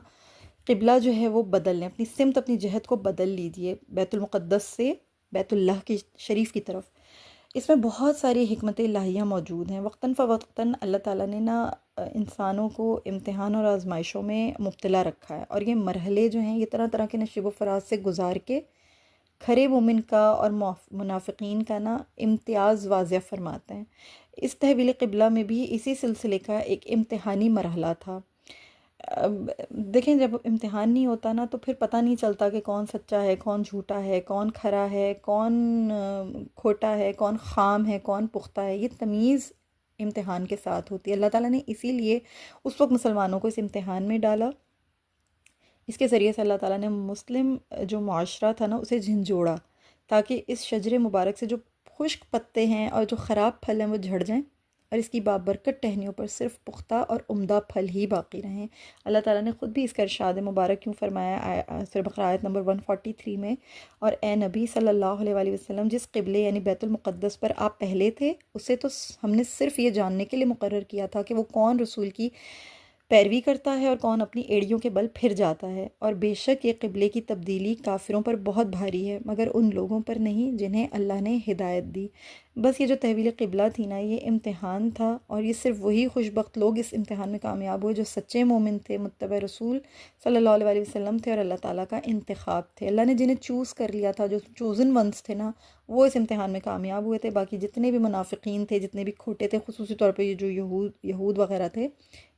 قبلہ جو ہے وہ بدل لیں، اپنی سمت اپنی جہت کو بدل لیجئے بیت المقدس سے بیت اللہ کی شریف کی طرف، اس میں بہت ساری حکمت الہیہ موجود ہیں۔ وقتاً فوقتاً اللہ تعالیٰ نے نا انسانوں کو امتحان اور آزمائشوں میں مبتلا رکھا ہے، اور یہ مرحلے جو ہیں یہ طرح طرح کے نشیب و فراز سے گزار کے کھرے مومن کا اور منافقین کا نا امتیاز واضح فرماتے ہیں۔ اس تحویل قبلہ میں بھی اسی سلسلے کا ایک امتحانی مرحلہ تھا۔ اب دیکھیں جب امتحان نہیں ہوتا نا تو پھر پتہ نہیں چلتا کہ کون سچا ہے، کون جھوٹا ہے، کون کھرا ہے، کون کھوٹا ہے، کون خام ہے، کون پختہ ہے۔ یہ تمیز امتحان کے ساتھ ہوتی ہے۔ اللہ تعالیٰ نے اسی لیے اس وقت مسلمانوں کو اس امتحان میں ڈالا، اس کے ذریعے سے اللہ تعالیٰ نے مسلم جو معاشرہ تھا نا اسے جھنجھوڑا، تاکہ اس شجر مبارک سے جو خشک پتے ہیں اور جو خراب پھل ہیں وہ جھڑ جائیں، اور اس کی بابرکت ٹہنیوں پر صرف پختہ اور عمدہ پھل ہی باقی رہیں۔ اللہ تعالیٰ نے خود بھی اس کا ارشاد مبارک کیوں فرمایا سورہ بقرہ آیت نمبر 143 میں، اور اے نبی صلی اللہ علیہ وآلہ وسلم، جس قبلے یعنی بیت المقدس پر آپ پہلے تھے اسے تو ہم نے صرف یہ جاننے کے لیے مقرر کیا تھا کہ وہ کون رسول کی پیروی کرتا ہے اور کون اپنی ایڑیوں کے بل پھر جاتا ہے، اور بے شک یہ قبلے کی تبدیلی کافروں پر بہت بھاری ہے مگر ان لوگوں پر نہیں جنہیں اللہ نے ہدایت دی۔ بس یہ جو تحویل قبلہ تھی نا یہ امتحان تھا، اور یہ صرف وہی خوش بخت لوگ اس امتحان میں کامیاب ہوئے جو سچے مومن تھے، متبع رسول صلی اللہ علیہ وسلم تھے، اور اللہ تعالیٰ کا انتخاب تھے۔ اللہ نے جنہیں چوز کر لیا تھا، جو چوزن ونس تھے نا، وہ اس امتحان میں کامیاب ہوئے تھے۔ باقی جتنے بھی منافقین تھے، جتنے بھی کھوٹے تھے، خصوصی طور پہ یہ جو یہود وغیرہ تھے،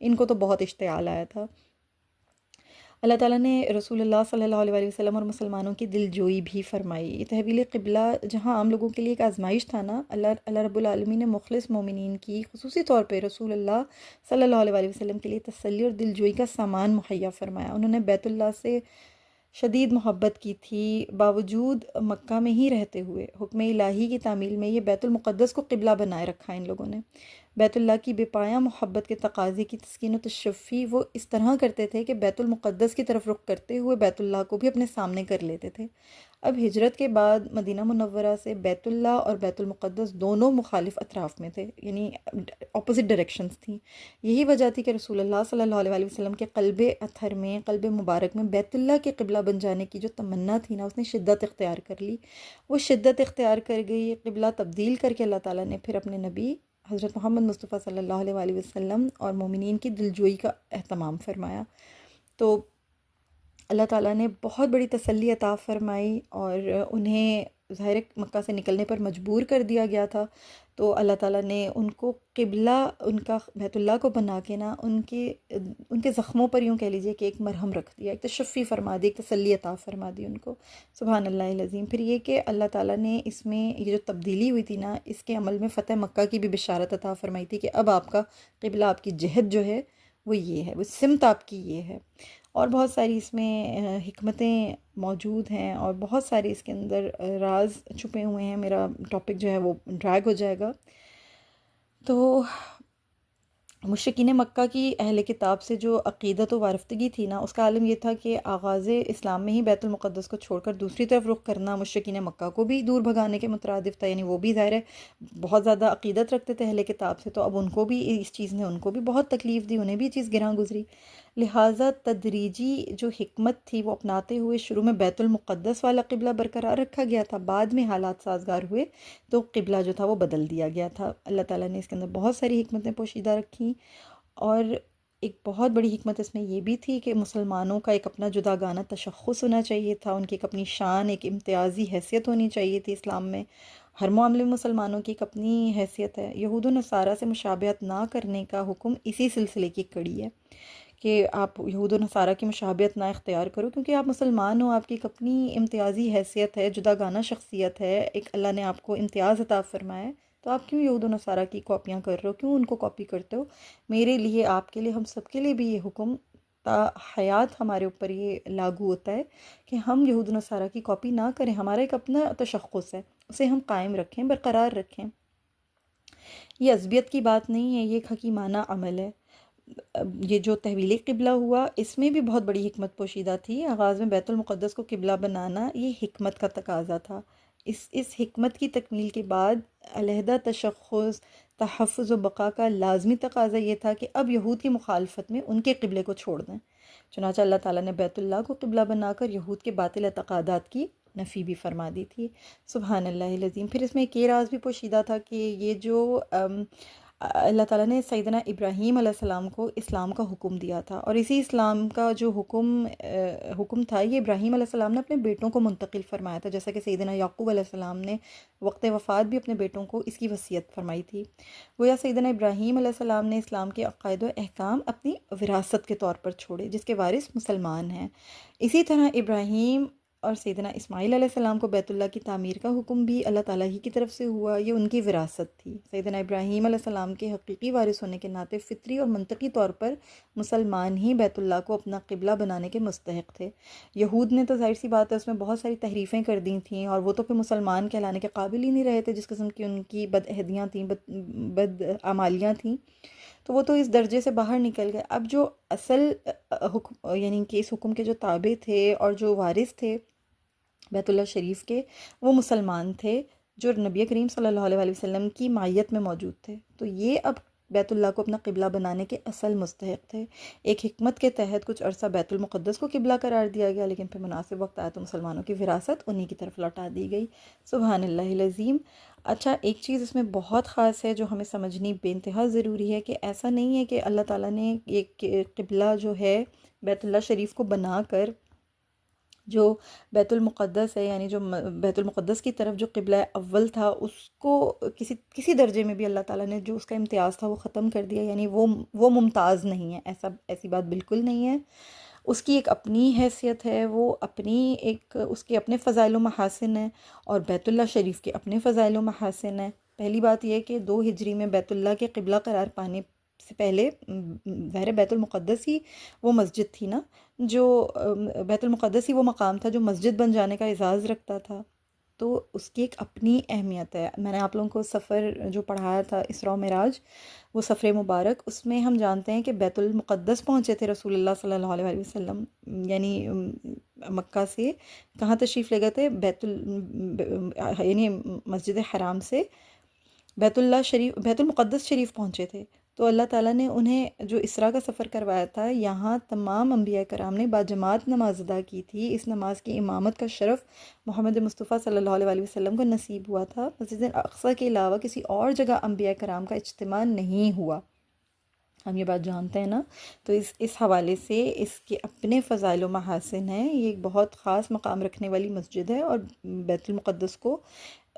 ان کو تو بہت اشتعال آیا تھا۔ اللہ تعالیٰ نے رسول اللہ صلی اللہ علیہ وسلم اور مسلمانوں کی دل جوئی بھی فرمائی۔ یہ تحویل قبلہ جہاں عام لوگوں کے لیے ایک آزمائش تھا نا، اللہ رب العالمین نے مخلص مومنین کی خصوصی طور پہ رسول اللہ صلی اللہ علیہ وسلم کے لیے تسلی اور دل جوئی کا سامان مہیا فرمایا۔ انہوں نے بیت اللہ سے شدید محبت کی تھی، باوجود مکہ میں ہی رہتے ہوئے حکم الہی کی تعمیل میں یہ بیت المقدس کو قبلہ بنائے رکھا ان لوگوں نے۔ بیت اللہ کی بے پایہ محبت کے تقاضے کی تسکین و تشفی وہ اس طرح کرتے تھے کہ بیت المقدس کی طرف رخ کرتے ہوئے بیت اللہ کو بھی اپنے سامنے کر لیتے تھے۔ اب ہجرت کے بعد مدینہ منورہ سے بیت اللہ اور بیت المقدس دونوں مخالف اطراف میں تھے، یعنی اپوزٹ ڈائریکشنز تھیں۔ یہی وجہ تھی کہ رسول اللہ صلی اللہ علیہ وسلم کے قلب اطہر میں، قلب مبارک میں بیت اللہ کے قبلہ بن جانے کی جو تمنا تھی نا، اس نے شدت اختیار کر لی۔ وہ شدت اختیار کر گئی، قبلہ تبدیل کر کے اللہ تعالیٰ نے پھر اپنے نبی حضرت محمد مصطفیٰ صلی اللہ علیہ وآلہ وسلم اور مومنین کی دلجوئی کا اہتمام فرمایا۔ تو اللہ تعالیٰ نے بہت بڑی تسلی عطا فرمائی، اور انہیں ظاہر مکہ سے نکلنے پر مجبور کر دیا گیا تھا، تو اللہ تعالیٰ نے ان کو قبلہ ان کا بیت اللہ کو بنا کے نا ان کے زخموں پر یوں کہہ لیجئے کہ ایک مرہم رکھ دیا، ایک تشفی فرما دی، ایک تسلی عطا فرما دی ان کو۔ سبحان اللہ العظیم۔ پھر یہ کہ اللہ تعالیٰ نے اس میں یہ جو تبدیلی ہوئی تھی نا، اس کے عمل میں فتح مکہ کی بھی بشارت عطا فرمائی تھی کہ اب آپ کا قبلہ، آپ کی جہت جو ہے وہ یہ ہے، وہ سمت آپ کی یہ ہے۔ اور بہت ساری اس میں حکمتیں موجود ہیں، اور بہت ساری اس کے اندر راز چھپے ہوئے ہیں۔ میرا ٹاپک جو ہے وہ ڈریگ ہو جائے گا۔ تو مشرکین مکہ کی اہل کتاب سے جو عقیدت و وارفتگی تھی نا، اس کا عالم یہ تھا کہ آغاز اسلام میں ہی بیت المقدس کو چھوڑ کر دوسری طرف رخ کرنا مشرکین مکہ کو بھی دور بھگانے کے مترادف تھا، یعنی وہ بھی ظاہر ہے بہت زیادہ عقیدت رکھتے تھے اہل کتاب سے، تو اب ان کو بھی اس چیز نے ان کو بھی بہت تکلیف دی، انہیں بھی یہ چیز گراں گزری۔ لہٰذا تدریجی جو حکمت تھی وہ اپناتے ہوئے شروع میں بیت المقدس والا قبلہ برقرار رکھا گیا تھا، بعد میں حالات سازگار ہوئے تو قبلہ جو تھا وہ بدل دیا گیا تھا۔ اللہ تعالیٰ نے اس کے اندر بہت ساری حکمتیں پوشیدہ رکھیں، اور ایک بہت بڑی حکمت اس میں یہ بھی تھی کہ مسلمانوں کا ایک اپنا جداگانہ تشخص ہونا چاہیے تھا، ان کی ایک اپنی شان، ایک امتیازی حیثیت ہونی چاہیے تھی اسلام میں۔ ہر معاملے میں مسلمانوں کی ایک اپنی حیثیت ہے۔ یہود و نصارہ سے مشابہت نہ کرنے کا حکم اسی سلسلے کی کڑی ہے کہ آپ یہود و نصارہ کی مشابہت نہ اختیار کرو، کیونکہ آپ مسلمان ہو، آپ کی ایک اپنی امتیازی حیثیت ہے، جداگانہ شخصیت ہے، ایک اللہ نے آپ کو امتیاز عطا فرمایا ہے، تو آپ کیوں یہود و نصارہ کی کاپیاں کر رہے ہو، کیوں ان کو کاپی کرتے ہو؟ میرے لیے، آپ کے لیے، ہم سب کے لیے بھی یہ حکم تا حیات ہمارے اوپر یہ لاگو ہوتا ہے کہ ہم یہود و نصارہ کی کاپی نہ کریں، ہمارا ایک اپنا تشخص ہے، اسے ہم قائم رکھیں، برقرار رکھیں۔ یہ عصبیت کی بات نہیں ہے، یہ ایک حکیمانہ عمل ہے۔ یہ جو تحویل قبلہ ہوا، اس میں بھی بہت بڑی حکمت پوشیدہ تھی۔ آغاز میں بیت المقدس کو قبلہ بنانا یہ حکمت کا تقاضا تھا۔ اس حکمت کی تکمیل کے بعد علیحدہ تشخص، تحفظ و بقا کا لازمی تقاضا یہ تھا کہ اب یہود کی مخالفت میں ان کے قبلے کو چھوڑ دیں۔ چنانچہ اللہ تعالیٰ نے بیت اللہ کو قبلہ بنا کر یہود کے باطل اعتقادات کی نفی بھی فرما دی تھی۔ سبحان اللہ العظیم۔ پھر اس میں ایک یہ راز بھی پوشیدہ تھا کہ یہ جو اللہ تعالیٰ نے سیدنا ابراہیم علیہ السلام کو اسلام کا حکم دیا تھا، اور اسی اسلام کا جو حکم تھا یہ ابراہیم علیہ السلام نے اپنے بیٹوں کو منتقل فرمایا تھا، جیسا کہ سیدنا یعقوب علیہ السلام نے وقت وفات بھی اپنے بیٹوں کو اس کی وصیت فرمائی تھی۔ گویا سیدنا ابراہیم علیہ السلام نے اسلام کے عقائد و احکام اپنی وراثت کے طور پر چھوڑے، جس کے وارث مسلمان ہیں۔ اسی طرح ابراہیم اور سیدنا اسماعیل علیہ السلام کو بیت اللہ کی تعمیر کا حکم بھی اللہ تعالیٰ ہی کی طرف سے ہوا، یہ ان کی وراثت تھی۔ سیدنا ابراہیم علیہ السلام کے حقیقی وارث ہونے کے ناطے فطری اور منطقی طور پر مسلمان ہی بیت اللہ کو اپنا قبلہ بنانے کے مستحق تھے۔ یہود نے تو ظاہر سی بات ہے اس میں بہت ساری تحریفیں کر دی تھیں، اور وہ تو پھر مسلمان کہلانے کے قابل ہی نہیں رہے تھے، جس قسم کی ان کی بدعہدیاں تھیں، بد اعمالیاں تھیں، تو وہ تو اس درجے سے باہر نکل گئے۔ اب جو اصل حکم، یعنی کہ اس حکم کے جو تابع تھے اور جو وارث تھے بیت اللہ شریف کے، وہ مسلمان تھے جو نبی کریم صلی اللہ علیہ وسلم کی معیت میں موجود تھے، تو یہ اب بیت اللہ کو اپنا قبلہ بنانے کے اصل مستحق تھے۔ ایک حکمت کے تحت کچھ عرصہ بیت المقدس کو قبلہ قرار دیا گیا، لیکن پھر مناسب وقت آیا تو مسلمانوں کی وراثت انہی کی طرف لوٹا دی گئی۔ سبحان اللہ العظیم۔ اچھا، ایک چیز اس میں بہت خاص ہے جو ہمیں سمجھنی بے انتہا ضروری ہے، کہ ایسا نہیں ہے کہ اللہ تعالیٰ نے ایک قبلہ جو ہے بیت اللہ شریف کو بنا کر جو بیت المقدس ہے، یعنی جو بیت المقدس کی طرف جو قبلہ اول تھا، اس کو کسی درجے میں بھی اللہ تعالیٰ نے جو اس کا امتیاز تھا وہ ختم کر دیا، یعنی وہ ممتاز نہیں ہے، ایسی بات بالکل نہیں ہے۔ اس کی ایک اپنی حیثیت ہے، وہ اس کے اپنے فضائل و محاسن ہیں، اور بیت اللہ شریف کے اپنے فضائل و محاسن ہیں۔ پہلی بات یہ کہ 2 ہجری میں بیت اللہ کے قبلہ قرار پانے سے پہلے ظاہر بیت المقدس ہی وہ مسجد تھی نا، جو بیت المقدس ہی وہ مقام تھا جو مسجد بن جانے کا اعزاز رکھتا تھا، تو اس کی ایک اپنی اہمیت ہے۔ میں نے آپ لوگوں کو سفر جو پڑھایا تھا اسراء و معراج، وہ سفر مبارک، اس میں ہم جانتے ہیں کہ بیت المقدس پہنچے تھے رسول اللہ صلی اللہ علیہ وسلم، یعنی مکہ سے کہاں تشریف لے گئے تھے؟ یعنی مسجد حرام سے بیت المقدس شریف پہنچے تھے، تو اللہ تعالیٰ نے انہیں جو اسراء کا سفر کروایا تھا، یہاں تمام انبیاء کرام نے باجماعت نماز ادا کی تھی۔ اس نماز کی امامت کا شرف محمد مصطفیٰ صلی اللہ علیہ وسلم کو نصیب ہوا تھا۔ مسجد اقصیٰ کے علاوہ کسی اور جگہ انبیاء کرام کا اجتماع نہیں ہوا، ہم یہ بات جانتے ہیں نا، تو اس حوالے سے اس کے اپنے فضائل و محاسن ہیں۔ یہ ایک بہت خاص مقام رکھنے والی مسجد ہے، اور بیت المقدس کو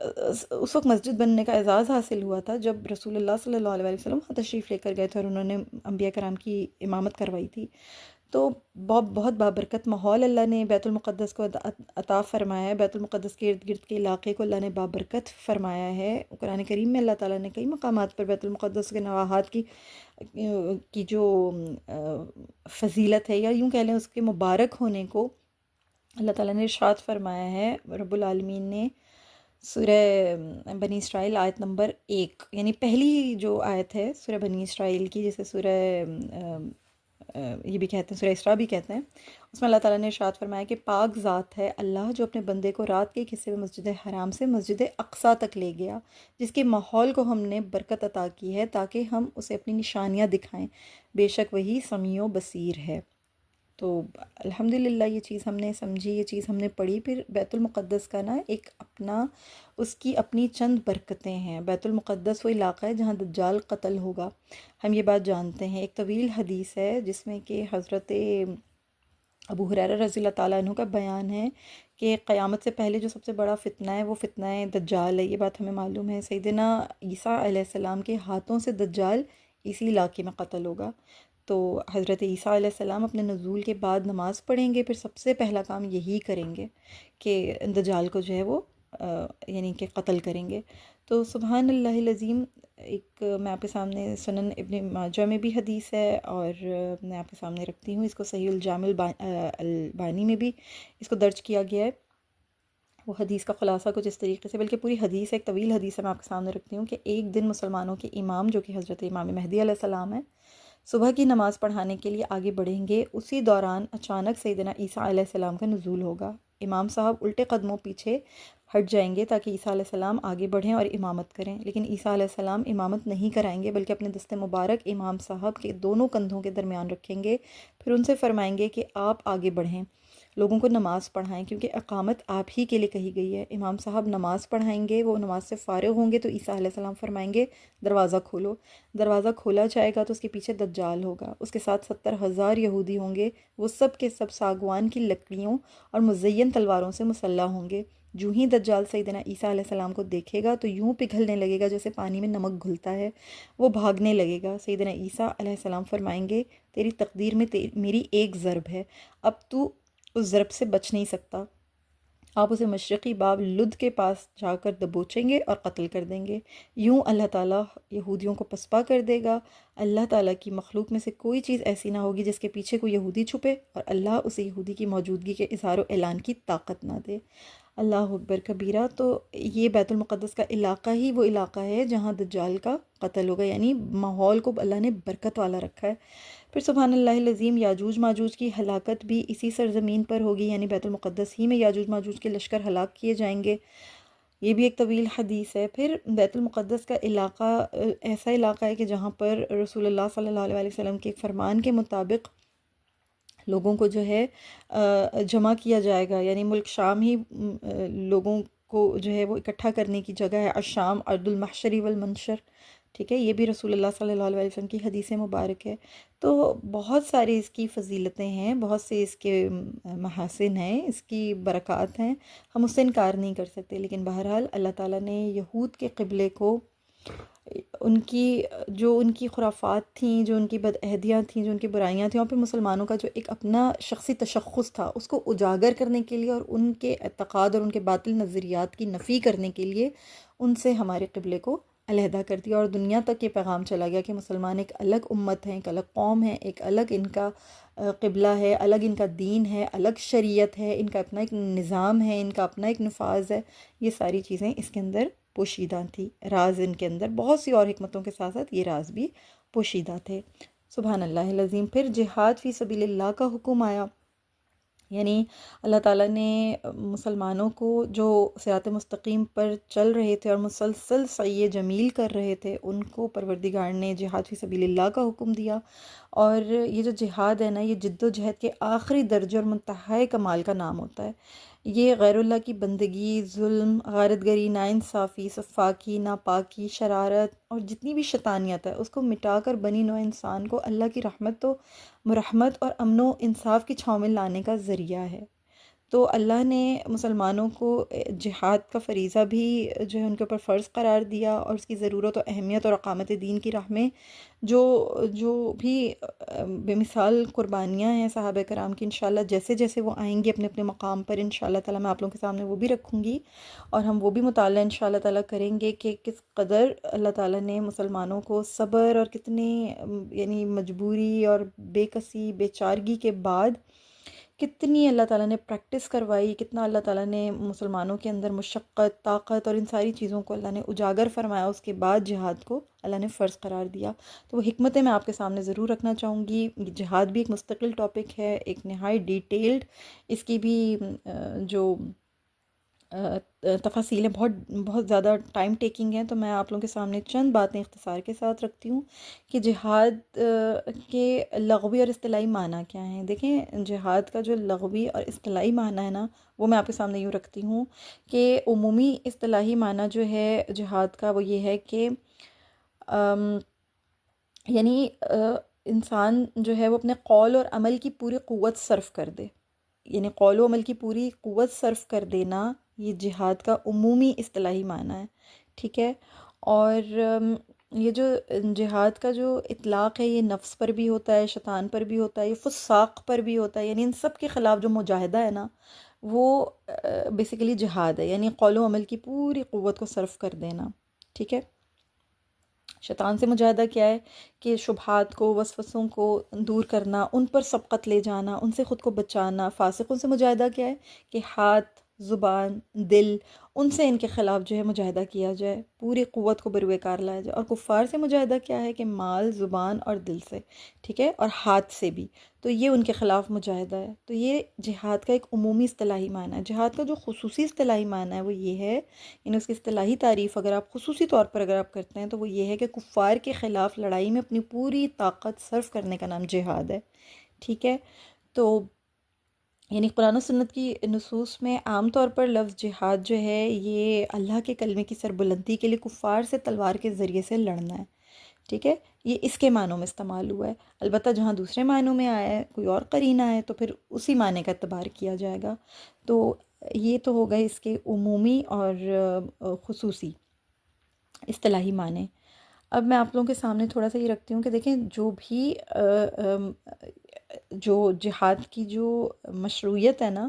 اس وقت مسجد بننے کا اعزاز حاصل ہوا تھا جب رسول اللہ صلی اللہ علیہ وسلم وہاں تشریف لے کر گئے تھے اور انہوں نے انبیاء کرام کی امامت کروائی تھی۔ تو بہت بابرکت ماحول اللہ نے بیت المقدس کو عطا فرمایا ہے، بیت المقدس کے ارد گرد کے علاقے کو اللہ نے بابرکت فرمایا ہے۔ قرآن کریم میں اللہ تعالیٰ نے کئی مقامات پر بیت المقدس کے نواحات کی جو فضیلت ہے، یا یوں کہہ لیں اس کے مبارک ہونے کو، اللہ تعالیٰ نے ارشاد فرمایا ہے۔ رب العالمین نے سورہ بنی اسرائیل آیت نمبر 1، یعنی پہلی جو آیت ہے سورہ بنی اسرائیل کی، جسے سورہ یہ بھی کہتے ہیں، سورہ اسراء بھی کہتے ہیں، اس میں اللہ تعالیٰ نے ارشاد فرمایا کہ پاک ذات ہے اللہ جو اپنے بندے کو رات کے ایک حصے میں مسجد حرام سے مسجد اقصیٰ تک لے گیا، جس کے ماحول کو ہم نے برکت عطا کی ہے تاکہ ہم اسے اپنی نشانیاں دکھائیں، بے شک وہی سمیع و بصیر ہے۔ تو الحمدللہ یہ چیز ہم نے سمجھی، یہ چیز ہم نے پڑھی۔ پھر بیت المقدس کا نا ایک اپنا، اس کی اپنی چند برکتیں ہیں۔ بیت المقدس وہ علاقہ ہے جہاں دجال قتل ہوگا، ہم یہ بات جانتے ہیں۔ ایک طویل حدیث ہے جس میں کہ حضرت ابو ہریرہ رضی اللہ تعالیٰ عنہ کا بیان ہے کہ قیامت سے پہلے جو سب سے بڑا فتنہ ہے وہ فتنہ دجال ہے، یہ بات ہمیں معلوم ہے۔ سیدنا عیسیٰ علیہ السلام کے ہاتھوں سے دجال اسی علاقے میں قتل ہوگا، تو حضرت عیسیٰ علیہ السلام اپنے نزول کے بعد نماز پڑھیں گے، پھر سب سے پہلا کام یہی کریں گے کہ دجال کو جو ہے وہ یعنی کہ قتل کریں گے۔ تو سبحان اللہ العظیم، ایک میں آپ کے سامنے سنن ابن ماجہ میں بھی حدیث ہے، اور میں آپ کے سامنے رکھتی ہوں اس کو، صحیح الجامع البانی میں بھی اس کو درج کیا گیا ہے۔ وہ حدیث کا خلاصہ کچھ اس طریقے سے، بلکہ پوری حدیث ایک طویل حدیث ہے، میں آپ کے سامنے رکھتی ہوں کہ ایک دن مسلمانوں کے امام جو کہ حضرت امام مہدی علیہ السلام ہیں، صبح کی نماز پڑھانے کے لیے آگے بڑھیں گے، اسی دوران اچانک سیدنا عیسیٰ علیہ السلام کا نزول ہوگا۔ امام صاحب الٹے قدموں پیچھے ہٹ جائیں گے تاکہ عیسیٰ علیہ السلام آگے بڑھیں اور امامت کریں، لیکن عیسیٰ علیہ السلام امامت نہیں کرائیں گے بلکہ اپنے دست مبارک امام صاحب کے دونوں کندھوں کے درمیان رکھیں گے، پھر ان سے فرمائیں گے کہ آپ آگے بڑھیں، لوگوں کو نماز پڑھائیں، کیونکہ اقامت آپ ہی کے لیے کہی گئی ہے۔ امام صاحب نماز پڑھائیں گے، وہ نماز سے فارغ ہوں گے تو عیسیٰ علیہ السلام فرمائیں گے دروازہ کھولو، دروازہ کھولا جائے گا تو اس کے پیچھے دجال ہوگا، اس کے ساتھ 70,000 یہودی ہوں گے، وہ سب کے سب ساگوان کی لکڑیوں اور مزین تلواروں سے مسلح ہوں گے۔ جو ہی دجال سیدنا عیسیٰ علیہ السلام کو دیکھے گا تو یوں پگھلنے لگے گا جیسے پانی میں نمک گھلتا ہے، وہ بھاگنے لگے گا۔ سیدنا عیسیٰ علیہ السلام فرمائیں گے تیری تقدیر میں میری ایک ضرب ہے، اب تو اس ضرب سے بچ نہیں سکتا، آپ اسے مشرقی باب لد کے پاس جا کر دبوچیں گے اور قتل کر دیں گے۔ یوں اللہ تعالیٰ یہودیوں کو پسپا کر دے گا۔ اللہ تعالیٰ کی مخلوق میں سے کوئی چیز ایسی نہ ہوگی جس کے پیچھے کوئی یہودی چھپے اور اللہ اسے یہودی کی موجودگی کے اظہار و اعلان کی طاقت نہ دے۔ اللہ اکبر کبیرہ۔ تو یہ بیت المقدس کا علاقہ ہی وہ علاقہ ہے جہاں دجال کا قتل ہوگا، یعنی ماحول کو اللہ نے برکت والا رکھا ہے۔ پھر سبحان اللہ العظیم یاجوج ماجوج کی ہلاکت بھی اسی سرزمین پر ہوگی، یعنی بیت المقدس ہی میں یاجوج ماجوج کے لشکر ہلاک کیے جائیں گے، یہ بھی ایک طویل حدیث ہے۔ پھر بیت المقدس کا علاقہ ایسا علاقہ ہے کہ جہاں پر رسول اللہ صلی اللہ علیہ وسلم کے فرمان کے مطابق لوگوں کو جو ہے جمع کیا جائے گا، یعنی ملک شام ہی لوگوں کو جو ہے وہ اکٹھا کرنے کی جگہ ہے، الشام ارض المحشر والمنشر، ٹھیک ہے، یہ بھی رسول اللہ صلی اللہ علیہ وسلم کی حدیث مبارک ہے۔ تو بہت ساری اس کی فضیلتیں ہیں، بہت سے اس کے محاسن ہیں، اس کی برکات ہیں، ہم اس سے انکار نہیں کر سکتے، لیکن بہرحال اللہ تعالیٰ نے یہود کے قبلے کو ان کی خرافات تھیں، جو ان کی بدعہدیاں تھیں، جو ان کی برائیاں تھیں، اور پھر مسلمانوں کا جو ایک اپنا شخصی تشخص تھا اس کو اجاگر کرنے کے لیے اور ان کے اعتقاد اور ان کے باطل نظریات کی نفی کرنے کے لیے ان سے ہمارے قبلے کو علیحدہ کر دیا، اور دنیا تک یہ پیغام چلا گیا کہ مسلمان ایک الگ امت ہیں، ایک الگ قوم ہے، ایک الگ ان کا قبلہ ہے، الگ ان کا دین ہے، الگ شریعت ہے، ان کا اپنا ایک نظام ہے، ان کا اپنا ایک نفاذ ہے۔ یہ ساری چیزیں اس کے اندر پوشیدہ تھی، راز ان کے اندر بہت سی اور حکمتوں کے ساتھ ساتھ یہ راز بھی پوشیدہ تھے۔ سبحان اللہ العظیم۔ پھر جہاد فی سبیل اللہ کا حکم آیا، یعنی اللہ تعالیٰ نے مسلمانوں کو جو صراط مستقیم پر چل رہے تھے اور مسلسل سعی جمیل کر رہے تھے، ان کو پروردگار نے جہاد فی سبیل اللہ کا حکم دیا، اور یہ جو جہاد ہے نا، یہ جد و جہد کے آخری درجے اور منتہائی کمال کا نام ہوتا ہے۔ یہ غیر اللہ کی بندگی، ظلم، غارت گری، ناانصافی، سفاکی، ناپاکی، شرارت اور جتنی بھی شیطانیت ہے اس کو مٹا کر بنی نوع انسان کو اللہ کی رحمت و مرحمت اور امن و انصاف کی چھاؤں میں لانے کا ذریعہ ہے۔ تو اللہ نے مسلمانوں کو جہاد کا فریضہ بھی جو ہے ان کے اوپر فرض قرار دیا، اور اس کی ضرورت و اہمیت اور اقامت دین کی راہ میں جو بھی بے مثال قربانیاں ہیں صحابہ کرام کی، انشاءاللہ جیسے جیسے وہ آئیں گے اپنے اپنے مقام پر، انشاءاللہ تعالیٰ میں آپ لوگوں کے سامنے وہ بھی رکھوں گی، اور ہم وہ بھی مطالعہ انشاءاللہ تعالیٰ کریں گے کہ کس قدر اللہ تعالیٰ نے مسلمانوں کو صبر اور کتنے یعنی مجبوری اور بے کسی بے چارگی کے بعد کتنی اللہ تعالیٰ نے پریکٹس کروائی، کتنا اللہ تعالیٰ نے مسلمانوں کے اندر مشقت، طاقت اور ان ساری چیزوں کو اللہ نے اجاگر فرمایا، اس کے بعد جہاد کو اللہ نے فرض قرار دیا۔ تو وہ حکمتیں میں آپ کے سامنے ضرور رکھنا چاہوں گی۔ جہاد بھی ایک مستقل ٹاپک ہے، ایک نہایت ڈیٹیلڈ اس کی بھی جو تفاصیل ہیں بہت زیادہ ٹائم ٹیکنگ ہیں، تو میں آپ لوگوں کے سامنے چند باتیں اختصار کے ساتھ رکھتی ہوں کہ جہاد کے لغوی اور اصطلاحی معنی کیا ہیں۔ دیکھیں، جہاد کا جو لغوی اور اصطلاحی معنی ہے نا، وہ میں آپ کے سامنے یوں رکھتی ہوں کہ عمومی اصطلاحی معنی جو ہے جہاد کا وہ یہ ہے کہ یعنی انسان جو ہے وہ اپنے قول اور عمل کی پوری قوت صرف کر دے، یعنی قول و عمل کی پوری قوت صرف کر دینا، یہ جہاد کا عمومی اصطلاحی معنی ہے، ٹھیک ہے۔ اور یہ جو جہاد کا جو اطلاق ہے یہ نفس پر بھی ہوتا ہے، شیطان پر بھی ہوتا ہے، یہ فساق پر بھی ہوتا ہے، یعنی ان سب کے خلاف جو مجاہدہ ہے نا، وہ بیسیکلی جہاد ہے، یعنی قول و عمل کی پوری قوت کو صرف کر دینا، ٹھیک ہے۔ شیطان سے مجاہدہ کیا ہے کہ شبہات کو، وسوسوں کو دور کرنا، ان پر سبقت لے جانا، ان سے خود کو بچانا۔ فاسقوں سے مجاہدہ کیا ہے کہ ہاتھ، زبان، دل، ان سے ان کے خلاف جو ہے مجاہدہ کیا جائے، پوری قوت کو بروئے کار لایا جائے۔ اور کفار سے مجاہدہ کیا ہے کہ مال، زبان اور دل سے، ٹھیک ہے، اور ہاتھ سے بھی، تو یہ ان کے خلاف مجاہدہ ہے۔ تو یہ جہاد کا ایک عمومی اصطلاحی معنی ہے۔ جہاد کا جو خصوصی اصطلاحی معنی ہے وہ یہ ہے، یعنی اس کی اصطلاحی تعریف اگر آپ خصوصی طور پر اگر آپ کرتے ہیں تو وہ یہ ہے کہ کفار کے خلاف لڑائی میں اپنی پوری طاقت صرف کرنے کا نام جہاد ہے، ٹھیک ہے۔ تو یعنی قرآن و سنت کی نصوص میں عام طور پر لفظ جہاد جو ہے یہ اللہ کے کلمے کی سربلندی کے لیے کفار سے تلوار کے ذریعے سے لڑنا ہے، ٹھیک ہے، یہ اس کے معنوں میں استعمال ہوا ہے۔ البتہ جہاں دوسرے معنوں میں آیا ہے، کوئی اور قرینہ ہے، تو پھر اسی معنی کا اعتبار کیا جائے گا۔ تو یہ تو ہو گئے اس کے عمومی اور خصوصی اصطلاحی معنی۔ اب میں آپ لوگوں کے سامنے تھوڑا سا یہ رکھتی ہوں کہ دیکھیں جو بھی جو جہاد کی جو مشروعیت ہے نا،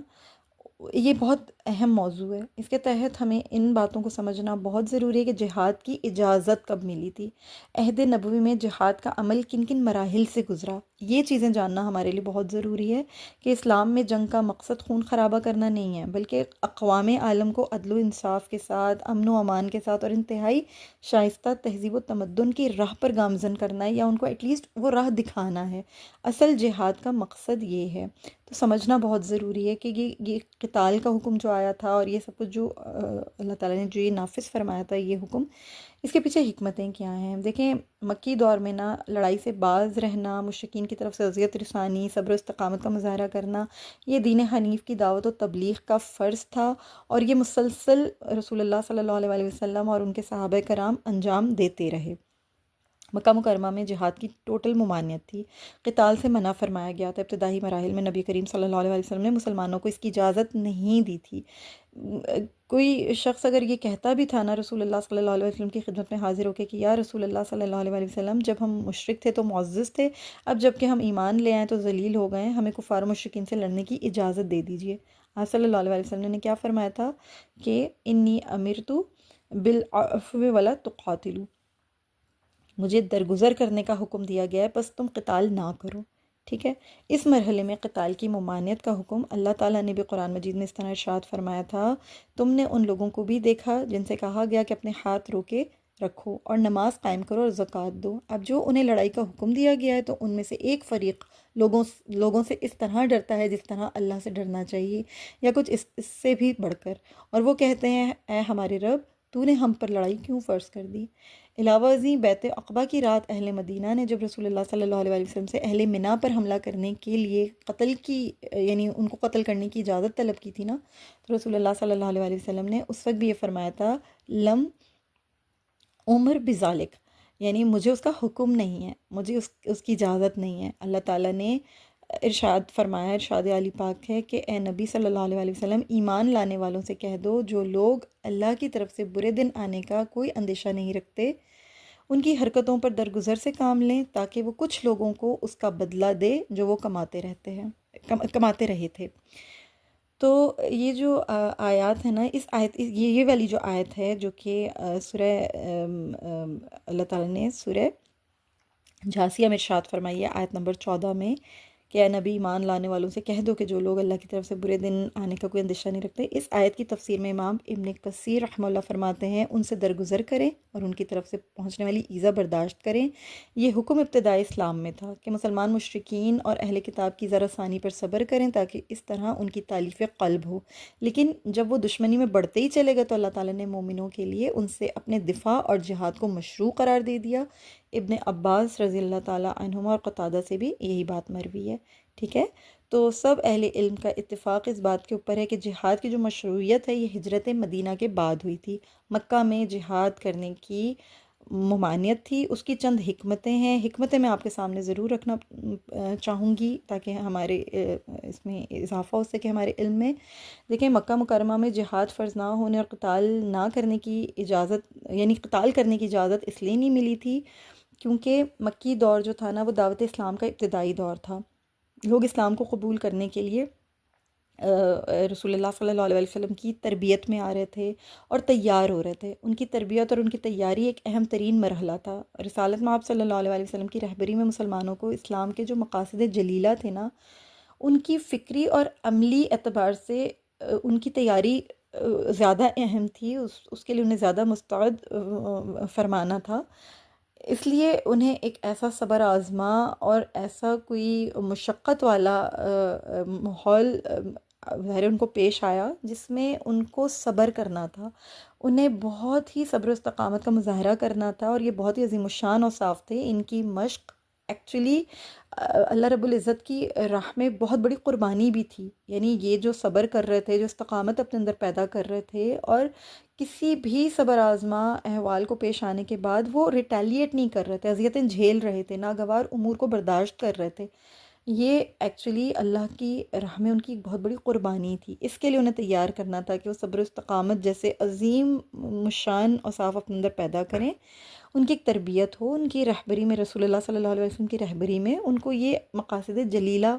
یہ بہت اہم موضوع ہے۔ اس کے تحت ہمیں ان باتوں کو سمجھنا بہت ضروری ہے کہ جہاد کی اجازت کب ملی تھی، عہد نبوی میں جہاد کا عمل کن کن مراحل سے گزرا، یہ چیزیں جاننا ہمارے لیے بہت ضروری ہے کہ اسلام میں جنگ کا مقصد خون خرابہ کرنا نہیں ہے، بلکہ اقوام عالم کو عدل و انصاف کے ساتھ، امن و امان کے ساتھ اور انتہائی شائستہ تہذیب و تمدن کی راہ پر گامزن کرنا ہے، یا ان کو ایٹ لیسٹ وہ راہ دکھانا ہے۔ اصل جہاد کا مقصد یہ ہے۔ تو سمجھنا بہت ضروری ہے کہ یہ قتال کا حکم جو آیا تھا اور یہ سب کچھ جو اللہ تعالیٰ نے جو یہ نافذ فرمایا تھا یہ حکم، اس کے پیچھے حکمتیں کیا ہیں؟ دیکھیں مکی دور میں نا لڑائی سے باز رہنا، مشرکین کی طرف سے اذیت رسانی، صبر و استقامت کا مظاہرہ کرنا، یہ دین حنیف کی دعوت و تبلیغ کا فرض تھا، اور یہ مسلسل رسول اللہ صلی اللہ علیہ وسلم اور ان کے صحابہ کرام انجام دیتے رہے۔ مکہ مکرمہ میں جہاد کی ٹوٹل ممانعت تھی، قتال سے منع فرمایا گیا تھا۔ ابتدائی مراحل میں نبی کریم صلی اللہ علیہ وسلم نے مسلمانوں کو اس کی اجازت نہیں دی تھی۔ کوئی شخص اگر یہ کہتا بھی تھا نا رسول اللہ صلی اللہ علیہ وسلم کی خدمت میں حاضر ہو کے کہ یا رسول اللہ صلی اللہ علیہ وسلم، جب ہم مشرک تھے تو معزز تھے، اب جب کہ ہم ایمان لے آئیں تو ذلیل ہو گئے ہیں، ہمیں کفار و مشرکین سے لڑنے کی اجازت دے دیجئے۔ آپ صلی اللہ علیہ وسلم نے کیا فرمایا تھا کہ انی امرت بالعفو ولا تقاتلوا، مجھے درگزر کرنے کا حکم دیا گیا ہے، بس تم قتال نہ کرو، ٹھیک ہے۔ اس مرحلے میں قتال کی ممانعت کا حکم اللہ تعالیٰ نے بھی قرآن مجید میں اس طرح ارشاد فرمایا تھا، تم نے ان لوگوں کو بھی دیکھا جن سے کہا گیا کہ اپنے ہاتھ روکے رکھو اور نماز قائم کرو اور زکوٰۃ دو۔ اب جو انہیں لڑائی کا حکم دیا گیا ہے تو ان میں سے ایک فریق لوگوں سے اس طرح ڈرتا ہے جس طرح اللہ سے ڈرنا چاہیے، یا کچھ اس سے بھی بڑھ کر، اور وہ کہتے ہیں اے ہمارے رب، تو نے ہم پر لڑائی کیوں فرض کر دی؟ علاوہ ازیں بیت عقبہ کی رات اہل مدینہ نے جب رسول اللہ صلی اللہ علیہ وسلم سے اہل منا پر حملہ کرنے کے لیے قتل کی، یعنی ان کو قتل کرنے کی اجازت طلب کی تھی نا، تو رسول اللہ صلی اللہ علیہ وسلم نے اس وقت بھی یہ فرمایا تھا، لم عمر بذالک، یعنی مجھے اس کا حکم نہیں ہے، مجھے اس کی اجازت نہیں ہے۔ اللہ تعالیٰ نے ارشاد فرمایا، ارشاد علی پاک ہے کہ اے نبی صلی اللہ علیہ وسلم، ایمان لانے والوں سے کہہ دو جو لوگ اللہ کی طرف سے برے دن آنے کا کوئی اندیشہ نہیں رکھتے، ان کی حرکتوں پر درگزر سے کام لیں تاکہ وہ کچھ لوگوں کو اس کا بدلہ دے جو وہ کماتے رہے تھے۔ تو یہ جو آیات ہے نا، اس آیت یہ والی جو آیت ہے جو کہ سورہ اللہ تعالیٰ نے سورہ جاسیہ میں ارشاد فرمائی ہے آیت نمبر 14 میں کہ اے نبی، ایمان لانے والوں سے کہہ دو کہ جو لوگ اللہ کی طرف سے برے دن آنے کا کوئی اندیشہ نہیں رکھتے۔ اس آیت کی تفسیر میں امام ابن کثیر رحمہ اللہ فرماتے ہیں ان سے درگزر کریں اور ان کی طرف سے پہنچنے والی ایذا برداشت کریں۔ یہ حکم ابتدائی اسلام میں تھا کہ مسلمان مشرکین اور اہل کتاب کی ذرا ثانی پر صبر کریں تاکہ اس طرح ان کی تالیف قلب ہو، لیکن جب وہ دشمنی میں بڑھتے ہی چلے گئے تو اللہ تعالیٰ نے مومنوں کے لیے ان سے اپنے دفاع اور جہاد کو مشروع قرار دے دیا۔ ابن عباس رضی اللہ تعالیٰ عنہما اور قتادہ سے بھی یہی بات مروی ہے، ٹھیک ہے۔ تو سب اہل علم کا اتفاق اس بات کے اوپر ہے کہ جہاد کی جو مشروعیت ہے یہ ہجرت مدینہ کے بعد ہوئی تھی۔ مکہ میں جہاد کرنے کی ممانعت تھی، اس کی چند حکمتیں ہیں، حکمتیں میں آپ کے سامنے ضرور رکھنا چاہوں گی تاکہ ہمارے اس میں اضافہ ہو سکے ہمارے علم میں۔ دیکھیں مکہ مکرمہ میں جہاد فرض نہ ہونے اور قتال نہ کرنے کی اجازت، یعنی قتال کرنے کی اجازت اس لیے نہیں ملی تھی کیونکہ مکی دور جو تھا نا وہ دعوت اسلام کا ابتدائی دور تھا۔ لوگ اسلام کو قبول کرنے کے لیے رسول اللہ صلی اللہ علیہ وسلم کی تربیت میں آ رہے تھے اور تیار ہو رہے تھے۔ ان کی تربیت اور ان کی تیاری ایک اہم ترین مرحلہ تھا۔ رسالت میں آپ صلی اللہ علیہ وسلم کی رہبری میں مسلمانوں کو اسلام کے جو مقاصد جلیلہ تھے نا، ان کی فکری اور عملی اعتبار سے ان کی تیاری زیادہ اہم تھی، اس کے لیے انہیں زیادہ مستعد فرمانا تھا، اس لیے انہیں ایک ایسا صبر آزما اور ایسا کوئی مشقت والا ماحول ظاہر ان کو پیش آیا جس میں ان کو صبر کرنا تھا، انہیں بہت ہی صبر و استقامت کا مظاہرہ کرنا تھا، اور یہ بہت ہی عظیم الشان اوصاف تھے۔ ان کی مشق ایکچولی اللہ رب العزت کی راہ میں بہت بڑی قربانی بھی تھی، یعنی یہ جو صبر کر رہے تھے، جو استقامت اپنے اندر پیدا کر رہے تھے، اور کسی بھی صبر آزما احوال کو پیش آنے کے بعد وہ ریٹیلیٹ نہیں کر رہے تھے، اذیتیں جھیل رہے تھے، ناگوار امور کو برداشت کر رہے تھے، یہ ایکچولی اللہ کی راہ میں ان کی ایک بہت بڑی قربانی تھی۔ اس کے لیے انہیں تیار کرنا تھا کہ وہ صبر و استقامت جیسے عظیم مشان اوصاف اپنے اندر پیدا کریں، ان کی ایک تربیت ہو، ان کی رہبری میں، رسول اللہ صلی اللہ علیہ وسلم کی رہبری میں ان کو یہ مقاصد جلیلہ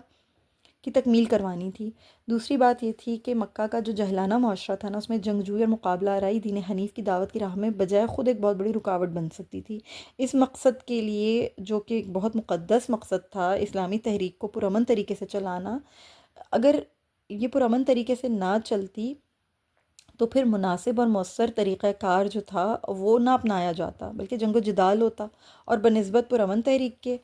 کی تکمیل کروانی تھی۔ دوسری بات یہ تھی کہ مکہ کا جو جہلانہ معاشرہ تھا نا، اس میں جنگجوئی اور مقابلہ آرائی دین حنیف کی دعوت کی راہ میں بجائے خود ایک بہت بڑی رکاوٹ بن سکتی تھی۔ اس مقصد کے لیے، جو کہ ایک بہت مقدس مقصد تھا، اسلامی تحریک کو پرامن طریقے سے چلانا، اگر یہ پرامن طریقے سے نہ چلتی تو پھر مناسب اور مؤثر طریقہ کار جو تھا وہ نہ اپنایا جاتا، بلکہ جنگ و جدال ہوتا، اور بنسبت پرامن تحریک کے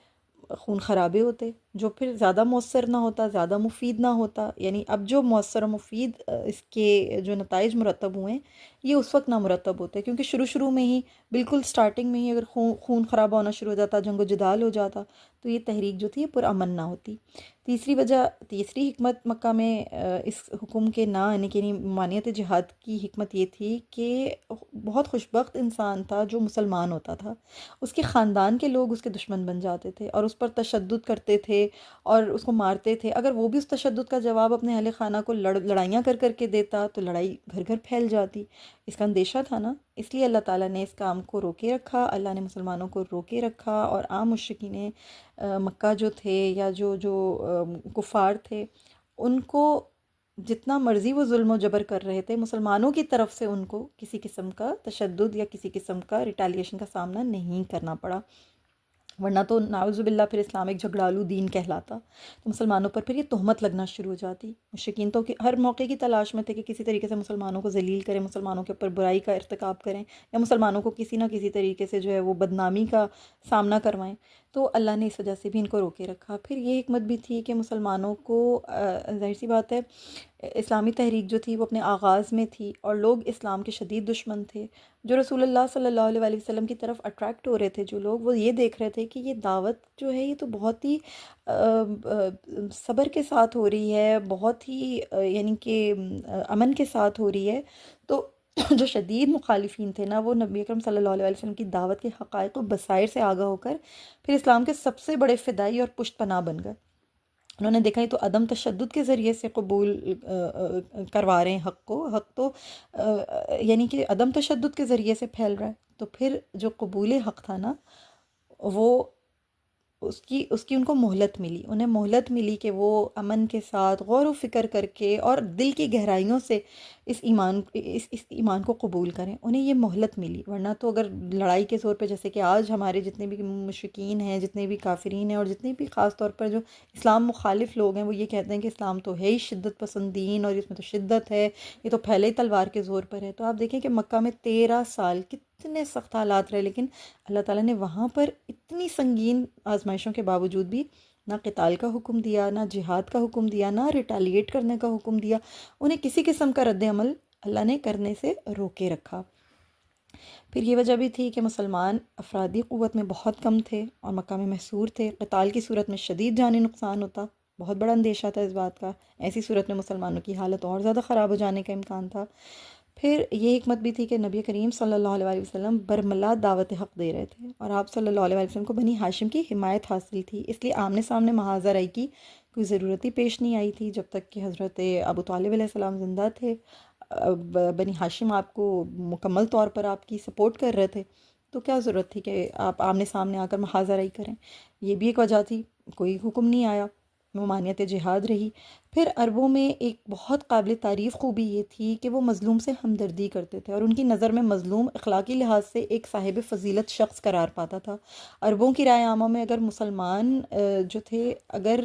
خون خرابے ہوتے، جو پھر زیادہ مؤثر نہ ہوتا، زیادہ مفید نہ ہوتا۔ یعنی اب جو مؤثر و مفید اس کے جو نتائج مرتب ہوئے ہیں، یہ اس وقت نہ مرتب ہوتے، کیونکہ شروع میں ہی، بالکل سٹارٹنگ میں ہی اگر خون خرابہ ہونا شروع ہو جاتا، جنگ و جدال ہو جاتا، تو یہ تحریک جو تھی یہ پرامن نہ ہوتی۔ تیسری حکمت مکہ میں اس حکم کے نہ آنے کی، یعنی ممانعت جہاد کی حکمت یہ تھی کہ بہت خوشبخت انسان تھا جو مسلمان ہوتا تھا، اس کے خاندان کے لوگ اس کے دشمن بن جاتے تھے اور اس پر تشدد کرتے تھے اور اس کو مارتے تھے۔ اگر وہ بھی اس تشدد کا جواب اپنے اہل خانہ کو لڑائیاں کر کے دیتا تو لڑائی گھر گھر پھیل جاتی، اس کا اندیشہ تھا نا، اس لیے اللہ تعالیٰ نے اس کام کو روکے رکھا، اللہ نے مسلمانوں کو روکے رکھا، اور عام مشرکین مکہ جو تھے یا جو کفار تھے، ان کو جتنا مرضی وہ ظلم و جبر کر رہے تھے، مسلمانوں کی طرف سے ان کو کسی قسم کا تشدد یا کسی قسم کا ریٹیلیشن کا سامنا نہیں کرنا پڑا، ورنہ تو نعوذ باللہ پھر اسلام ایک جھگڑالو دین کہلاتا، تو مسلمانوں پر پھر یہ تہمت لگنا شروع ہو جاتی۔ مشرکین تو ہر موقع کی تلاش میں تھے کہ کسی طریقے سے مسلمانوں کو ذلیل کریں، مسلمانوں کے اوپر برائی کا ارتکاب کریں، یا مسلمانوں کو کسی نہ کسی طریقے سے جو ہے وہ بدنامی کا سامنا کروائیں، تو اللہ نے اس وجہ سے بھی ان کو روکے رکھا۔ پھر یہ حکمت بھی تھی کہ مسلمانوں کو ظاہر سی بات ہے، اسلامی تحریک جو تھی وہ اپنے آغاز میں تھی اور لوگ اسلام کے شدید دشمن تھے، جو رسول اللہ صلی اللہ علیہ وسلم کی طرف اٹریکٹ ہو رہے تھے، جو لوگ، وہ یہ دیکھ رہے تھے کہ یہ دعوت جو ہے یہ تو بہت ہی صبر کے ساتھ ہو رہی ہے، بہت ہی یعنی کہ امن کے ساتھ ہو رہی ہے، تو جو شدید مخالفین تھے نا، وہ نبی اکرم صلی اللہ علیہ وسلم کی دعوت کے حقائق و بصائر سے آگاہ ہو کر پھر اسلام کے سب سے بڑے فدائی اور پشت پناہ بن گئے۔ انہوں نے دیکھا یہ تو عدم تشدد کے ذریعے سے قبول کروا رہے ہیں حق کو، حق تو یعنی کہ عدم تشدد کے ذریعے سے پھیل رہا ہے، تو پھر جو قبول حق تھا نا، وہ اس کی ان کو مہلت ملی، انہیں مہلت ملی کہ وہ امن کے ساتھ غور و فکر کر کے اور دل کی گہرائیوں سے اس ایمان کو قبول کریں، انہیں یہ مہلت ملی، ورنہ تو اگر لڑائی کے زور پہ، جیسے کہ آج ہمارے جتنے بھی مشرکین ہیں، جتنے بھی کافرین ہیں، اور جتنے بھی خاص طور پر جو اسلام مخالف لوگ ہیں، وہ یہ کہتے ہیں کہ اسلام تو ہے ہی شدت پسندین اور اس میں تو شدت ہے، یہ تو پھیلے ہی تلوار کے زور پر ہے۔ تو آپ دیکھیں کہ مکہ میں 13 سال کتنے سخت حالات رہے، لیکن اللہ تعالیٰ نے وہاں پر اتنی سنگین آزمائشوں کے باوجود بھی نہ قتال کا حکم دیا، نہ جہاد کا حکم دیا، نہ ریٹیلیٹ کرنے کا حکم دیا، انہیں کسی قسم کا رد عمل اللہ نے کرنے سے روکے رکھا۔ پھر یہ وجہ بھی تھی کہ مسلمان افرادی قوت میں بہت کم تھے اور مکہ میں محصور تھے، قتال کی صورت میں شدید جانی نقصان ہوتا، بہت بڑا اندیشہ تھا اس بات کا، ایسی صورت میں مسلمانوں کی حالت اور زیادہ خراب ہو جانے کا امکان تھا۔ پھر یہ حکمت بھی تھی کہ نبی کریم صلی اللہ علیہ وسلم برملا دعوت حق دے رہے تھے، اور آپ صلی اللہ علیہ وسلم کو بنی ہاشم کی حمایت حاصل تھی، اس لیے آمنے سامنے محاذ آرائی کی کوئی ضرورت ہی پیش نہیں آئی تھی، جب تک کہ حضرت ابو طالب علیہ السلام زندہ تھے، بنی ہاشم آپ کو مکمل طور پر آپ کی سپورٹ کر رہے تھے، تو کیا ضرورت تھی کہ آپ آمنے سامنے آ کر محاذ آرائی کریں۔ یہ بھی ایک وجہ تھی، کوئی حکم نہیں آیا، ممانعت جہاد رہی۔ پھر عربوں میں ایک بہت قابل تعریف خوبی یہ تھی کہ وہ مظلوم سے ہمدردی کرتے تھے، اور ان کی نظر میں مظلوم اخلاقی لحاظ سے ایک صاحب فضیلت شخص قرار پاتا تھا۔ عربوں کی رائے عامہ میں اگر مسلمان جو تھے، اگر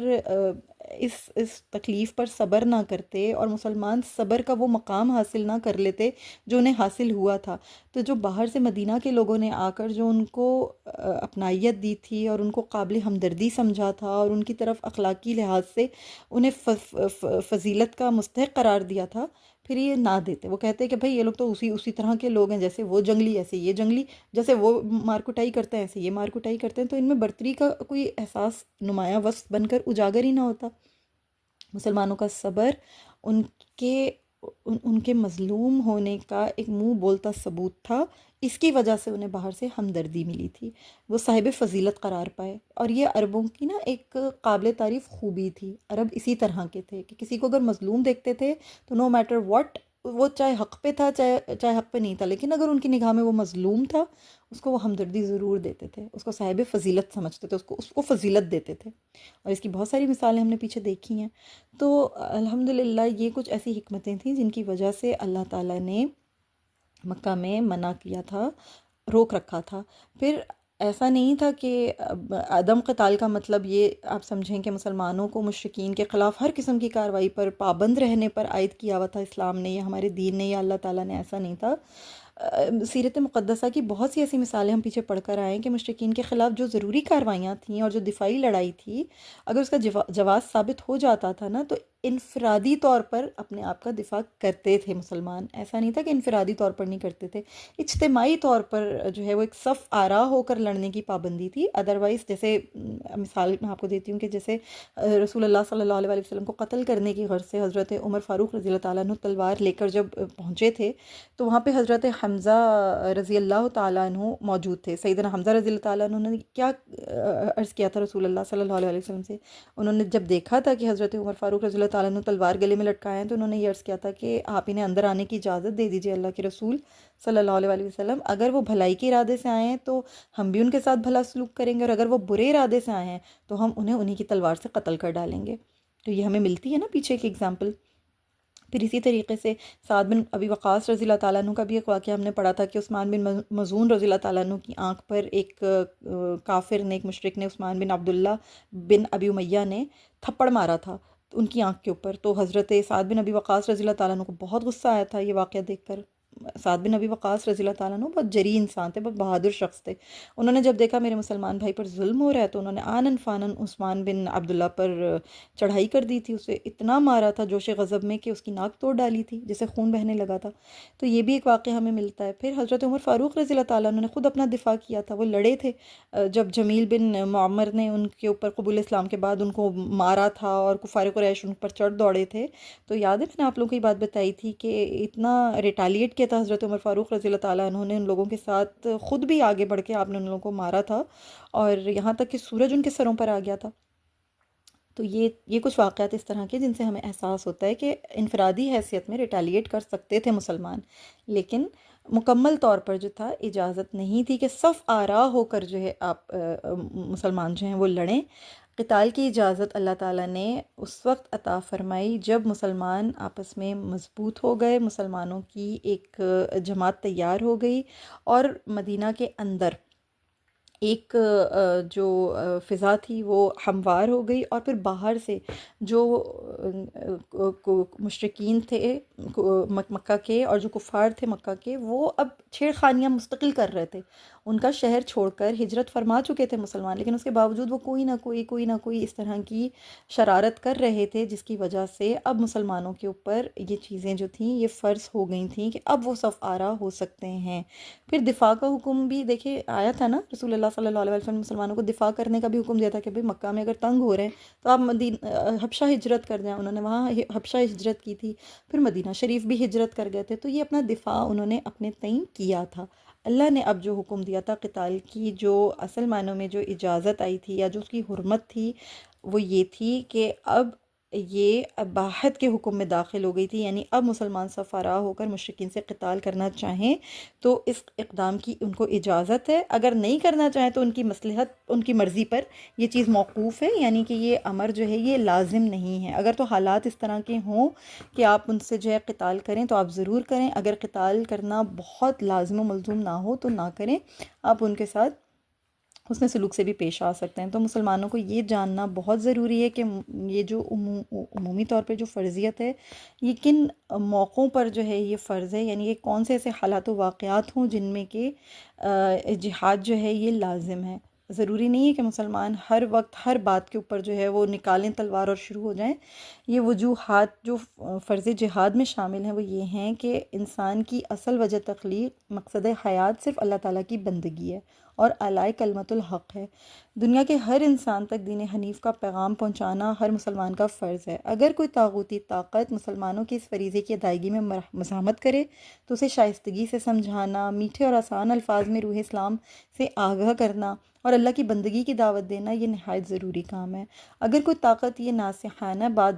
اس تکلیف پر صبر نہ کرتے اور مسلمان صبر کا وہ مقام حاصل نہ کر لیتے جو انہیں حاصل ہوا تھا، تو جو باہر سے مدینہ کے لوگوں نے آ کر جو ان کو اپنائیت دی تھی اور ان کو قابل ہمدردی سمجھا تھا اور ان کی طرف اخلاقی لحاظ سے انہیں فضیلت کا مستحق قرار دیا تھا، پھر یہ نہ دیتے. وہ کہتے کہ بھئی یہ لوگ تو اسی طرح کے لوگ ہیں، جیسے وہ جنگلی ایسے یہ جنگلی، جیسے وہ مار کٹائی کرتے ہیں ایسے یہ مار کٹائی کرتے ہیں. تو ان میں برتری کا کوئی احساس نمایاں وصف بن کر اجاگر ہی نہ ہوتا. مسلمانوں کا صبر ان کے ان کے مظلوم ہونے کا ایک منہ بولتا ثبوت تھا. اس کی وجہ سے انہیں باہر سے ہمدردی ملی تھی، وہ صاحب فضیلت قرار پائے. اور یہ عربوں کی نا ایک قابل تعریف خوبی تھی. عرب اسی طرح کے تھے کہ کسی کو اگر مظلوم دیکھتے تھے تو نو میٹر واٹ، وہ چاہے حق پہ تھا چاہے حق پہ نہیں تھا، لیکن اگر ان کی نگاہ میں وہ مظلوم تھا اس کو وہ ہمدردی ضرور دیتے تھے، اس کو صاحب فضیلت سمجھتے تھے، اس کو فضیلت دیتے تھے. اور اس کی بہت ساری مثالیں ہم نے پیچھے دیکھی ہیں. تو الحمدللہ یہ کچھ ایسی حکمتیں تھیں جن کی وجہ سے اللہ تعالیٰ نے مکہ میں منع کیا تھا، روک رکھا تھا. پھر ایسا نہیں تھا کہ عدم قتال کا مطلب یہ آپ سمجھیں کہ مسلمانوں کو مشرکین کے خلاف ہر قسم کی کارروائی پر پابند رہنے پر عائد کیا ہوا تھا اسلام نے یا ہمارے دین نے یا اللہ تعالیٰ نے. ایسا نہیں تھا. سیرت مقدسہ کی بہت سی ایسی مثالیں ہم پیچھے پڑھ کر آئے ہیں کہ مشرکین کے خلاف جو ضروری کارروائیاں تھیں اور جو دفاعی لڑائی تھی، اگر اس کا جواز ثابت ہو جاتا تھا نا تو انفرادی طور پر اپنے آپ کا دفاع کرتے تھے مسلمان. ایسا نہیں تھا کہ انفرادی طور پر نہیں کرتے تھے، اجتماعی طور پر جو ہے وہ ایک صف آرا ہو کر لڑنے کی پابندی تھی. ادروائز جیسے مثال میں آپ کو دیتی ہوں کہ جیسے رسول اللہ صلی اللہ علیہ وسلم کو قتل کرنے کی غرض سے حضرت عمر فاروق رضی اللہ تعالیٰ عنہ تلوار لے کر جب پہنچے تھے تو وہاں پہ حضرت حمزہ رضی اللہ تعالیٰ عنہ موجود تھے. سیدنا حمزہ رضی اللہ تعالیٰ عنہ نے کیا عرض کیا تھا رسول اللہ صلی اللہ علیہ وسلم سے؟ انہوں نے جب دیکھا تھا کہ حضرت عمر فاروق رضی اللہ تعالیٰ عنہ تلوار گلے میں لٹکائے ہیں تو انہوں نے یہ عرض کیا تھا کہ آپ انہیں اندر آنے کی اجازت دے دیجئے اللہ کے رسول صلی اللہ علیہ وسلم. اگر وہ بھلائی کے ارادے سے آئے ہیں تو ہم بھی ان کے ساتھ بھلا سلوک کریں گے، اور اگر وہ برے ارادے سے آئے ہیں تو ہم انہیں کی تلوار سے قتل کر ڈالیں گے. تو یہ ہمیں ملتی ہے نا پیچھے کی اگزامپل. پھر اسی طریقے سے سعد بن ابی وقاص رضی اللہ تعالیٰ عنہ کا بھی ایک واقعہ ہم نے پڑھا تھا کہ عثمان بن مظعون رضی اللہ تعالیٰ عنہ کی آنکھ پر ایک کافر نے، ایک مشرک نے، عثمان بن عبداللہ بن ابی امیہ نے تھپڑ مارا تھا ان کی آنکھ کے اوپر. تو حضرت سعد بن ابی وقاص رضی اللہ تعالیٰ عنہ کو بہت غصہ آیا تھا یہ واقعہ دیکھ کر. سعد بن ابی وقاص رضی اللہ تعالیٰ عنہ بہت جری انسان تھے، بہت بہادر شخص تھے. انہوں نے جب دیکھا میرے مسلمان بھائی پر ظلم ہو رہا ہے تو انہوں نے آنن فانن عثمان بن عبداللہ پر چڑھائی کر دی تھی. اسے اتنا مارا تھا جوش غضب میں کہ اس کی ناک توڑ ڈالی تھی جسے خون بہنے لگا تھا. تو یہ بھی ایک واقعہ ہمیں ملتا ہے. پھر حضرت عمر فاروق رضی اللہ تعالیٰ عنہ نے خود اپنا دفاع کیا تھا. وہ لڑے تھے جب جمیل بن معمر نے ان کے اوپر قبول اسلام کے بعد ان کو مارا تھا اور کفار قریش ان پر چڑھ دوڑے تھے. تو یاد ہے میں نے آپ لوگوں کو یہ بات بتائی تھی کہ اتنا ریٹالیٹ کیا تھا حضرت عمر فاروق رضی اللہ تعالیٰ عنہ نے ان لوگوں کے ساتھ، خود بھی آگے بڑھ کے آپ نے ان لوگوں کو مارا تھا اور یہاں تک کہ سورج ان کے سروں پر آ گیا تھا. تو یہ کچھ واقعات اس طرح کے جن سے ہمیں احساس ہوتا ہے کہ انفرادی حیثیت میں ریٹالیٹ کر سکتے تھے مسلمان، لیکن مکمل طور پر جو تھا اجازت نہیں تھی کہ صف آرا ہو کر جو ہے آپ مسلمان جو ہیں وہ لڑیں. قتال کی اجازت اللہ تعالیٰ نے اس وقت عطا فرمائی جب مسلمان آپس میں مضبوط ہو گئے، مسلمانوں کی ایک جماعت تیار ہو گئی اور مدینہ کے اندر ایک جو فضا تھی وہ ہموار ہو گئی. اور پھر باہر سے جو مشرکین تھے مکہ کے اور جو کفار تھے مکہ کے، وہ اب چھیڑ خانیاں مستقل کر رہے تھے. ان کا شہر چھوڑ کر ہجرت فرما چکے تھے مسلمان، لیکن اس کے باوجود وہ کوئی نہ کوئی اس طرح کی شرارت کر رہے تھے جس کی وجہ سے اب مسلمانوں کے اوپر یہ چیزیں جو تھیں یہ فرض ہو گئی تھیں کہ اب وہ صف آرا ہو سکتے ہیں. پھر دفاع کا حکم بھی دیکھیں آیا تھا نا، رسول اللہ صلی اللہ علیہ وسلم مسلمانوں کو دفاع کرنے کا بھی حکم دیا تھا کہ بھئی مکہ میں اگر تنگ ہو رہے ہیں تو آپ حبشہ ہجرت کر جائیں. انہوں نے وہاں حبشہ ہجرت کی تھی، پھر مدینہ شریف بھی ہجرت کر گئے تھے. تو یہ اپنا دفاع انہوں نے اپنے تئیں کیا تھا. اللہ نے اب جو حکم دیا تھا قتال کی، جو اصل معنوں میں جو اجازت آئی تھی یا جو اس کی حرمت تھی، وہ یہ تھی کہ اب یہ اباحت کے حکم میں داخل ہو گئی تھی. یعنی اب مسلمان صف آرا ہو کر مشرکین سے قتال کرنا چاہیں تو اس اقدام کی ان کو اجازت ہے، اگر نہیں کرنا چاہیں تو ان کی مصلحت، ان کی مرضی پر یہ چیز موقوف ہے. یعنی کہ یہ امر جو ہے یہ لازم نہیں ہے. اگر تو حالات اس طرح کے ہوں کہ آپ ان سے جو ہے قتال کریں تو آپ ضرور کریں، اگر قتال کرنا بہت لازم و ملزوم نہ ہو تو نہ کریں. آپ ان کے ساتھ حسن سلوک سے بھی پیش آ سکتے ہیں۔ تو مسلمانوں کو یہ جاننا بہت ضروری ہے کہ یہ جو عمومی طور پہ جو فرضیت ہے، یہ کن موقعوں پر جو ہے یہ فرض ہے، یعنی یہ کون سے ایسے حالات و واقعات ہوں جن میں کہ جہاد جو ہے یہ لازم ہے۔ ضروری نہیں ہے کہ مسلمان ہر وقت ہر بات کے اوپر جو ہے وہ نکالیں تلوار اور شروع ہو جائیں۔ یہ وجوہات جو فرض جہاد میں شامل ہیں وہ یہ ہیں کہ انسان کی اصل وجہ تخلیق، مقصد حیات صرف اللہ تعالیٰ کی بندگی ہے اور اعلاء کلمت الحق ہے۔ دنیا کے ہر انسان تک دین حنیف کا پیغام پہنچانا ہر مسلمان کا فرض ہے۔ اگر کوئی طاغوتی طاقت مسلمانوں کی اس فریضے کی ادائیگی میں مزاحمت کرے تو اسے شائستگی سے سمجھانا، میٹھے اور آسان الفاظ میں روح اسلام سے آگاہ کرنا اور اللہ کی بندگی کی دعوت دینا یہ نہایت ضروری کام ہے۔ اگر کوئی طاقت یہ ناصحانہ بات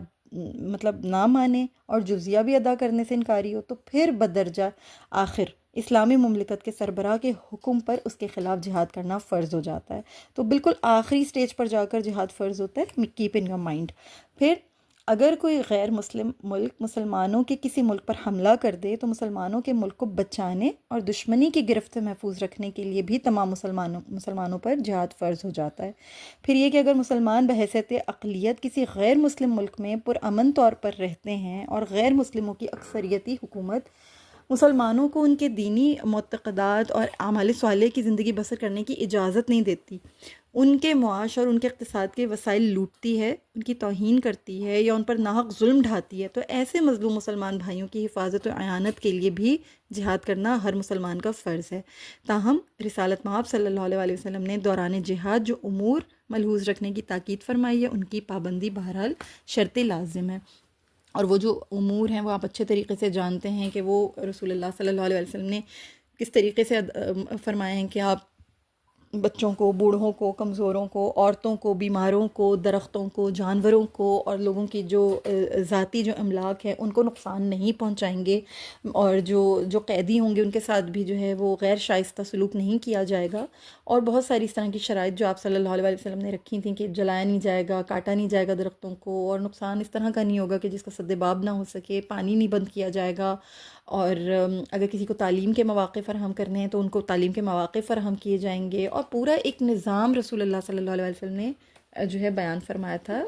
نہ مانے اور جزیہ بھی ادا کرنے سے انکاری ہو تو پھر بدرجہ آخر اسلامی مملکت کے سربراہ کے حکم پر اس کے خلاف جہاد کرنا فرض ہو جاتا ہے۔ تو بالکل آخری سٹیج پر جا کر جہاد فرض ہوتا ہے، کیپ ان یور مائنڈ۔ پھر اگر کوئی غیر مسلم ملک مسلمانوں کے کسی ملک پر حملہ کر دے تو مسلمانوں کے ملک کو بچانے اور دشمنی کی گرفت سے محفوظ رکھنے کے لیے بھی تمام مسلمانوں پر جہاد فرض ہو جاتا ہے۔ پھر یہ کہ اگر مسلمان بحیثیت اقلیت کسی غیر مسلم ملک میں پرامن طور پر رہتے ہیں اور غیر مسلموں کی اکثریتی حکومت مسلمانوں کو ان کے دینی معتقدات اور اعمال صالح کی زندگی بسر کرنے کی اجازت نہیں دیتی، ان کے معاش اور ان کے اقتصاد کے وسائل لوٹتی ہے، ان کی توہین کرتی ہے یا ان پر ناحق ظلم ڈھاتی ہے، تو ایسے مظلوم مسلمان بھائیوں کی حفاظت و اعانت کے لیے بھی جہاد کرنا ہر مسلمان کا فرض ہے۔ تاہم رسالت مآب صلی اللہ علیہ وسلم نے دوران جہاد جو امور ملحوظ رکھنے کی تاکید فرمائی ہے ان کی پابندی بہرحال شرط لازم ہے، اور وہ جو امور ہیں وہ آپ اچھے طریقے سے جانتے ہیں کہ وہ رسول اللہ صلی اللہ علیہ وسلم نے کس طریقے سے فرمائے ہیں کہ آپ بچوں کو، بوڑھوں کو، کمزوروں کو، عورتوں کو، بیماروں کو، درختوں کو، جانوروں کو اور لوگوں کی جو ذاتی جو املاک ہے ان کو نقصان نہیں پہنچائیں گے، اور جو قیدی ہوں گے ان کے ساتھ بھی جو ہے وہ غیر شائستہ سلوک نہیں کیا جائے گا، اور بہت ساری اس طرح کی شرائط جو آپ صلی اللہ علیہ وسلم نے رکھی تھیں کہ جلایا نہیں جائے گا، کاٹا نہیں جائے گا درختوں کو، اور نقصان اس طرح کا نہیں ہوگا کہ جس کا سد باب نہ ہو سکے، پانی نہیں بند کیا جائے گا، اور اگر کسی کو تعلیم کے مواقع فراہم کرنے ہیں تو ان کو تعلیم کے مواقع فراہم کیے جائیں گے، اور پورا ایک نظام رسول اللہ صلی اللہ علیہ وسلم نے جو ہے بیان فرمایا تھا۔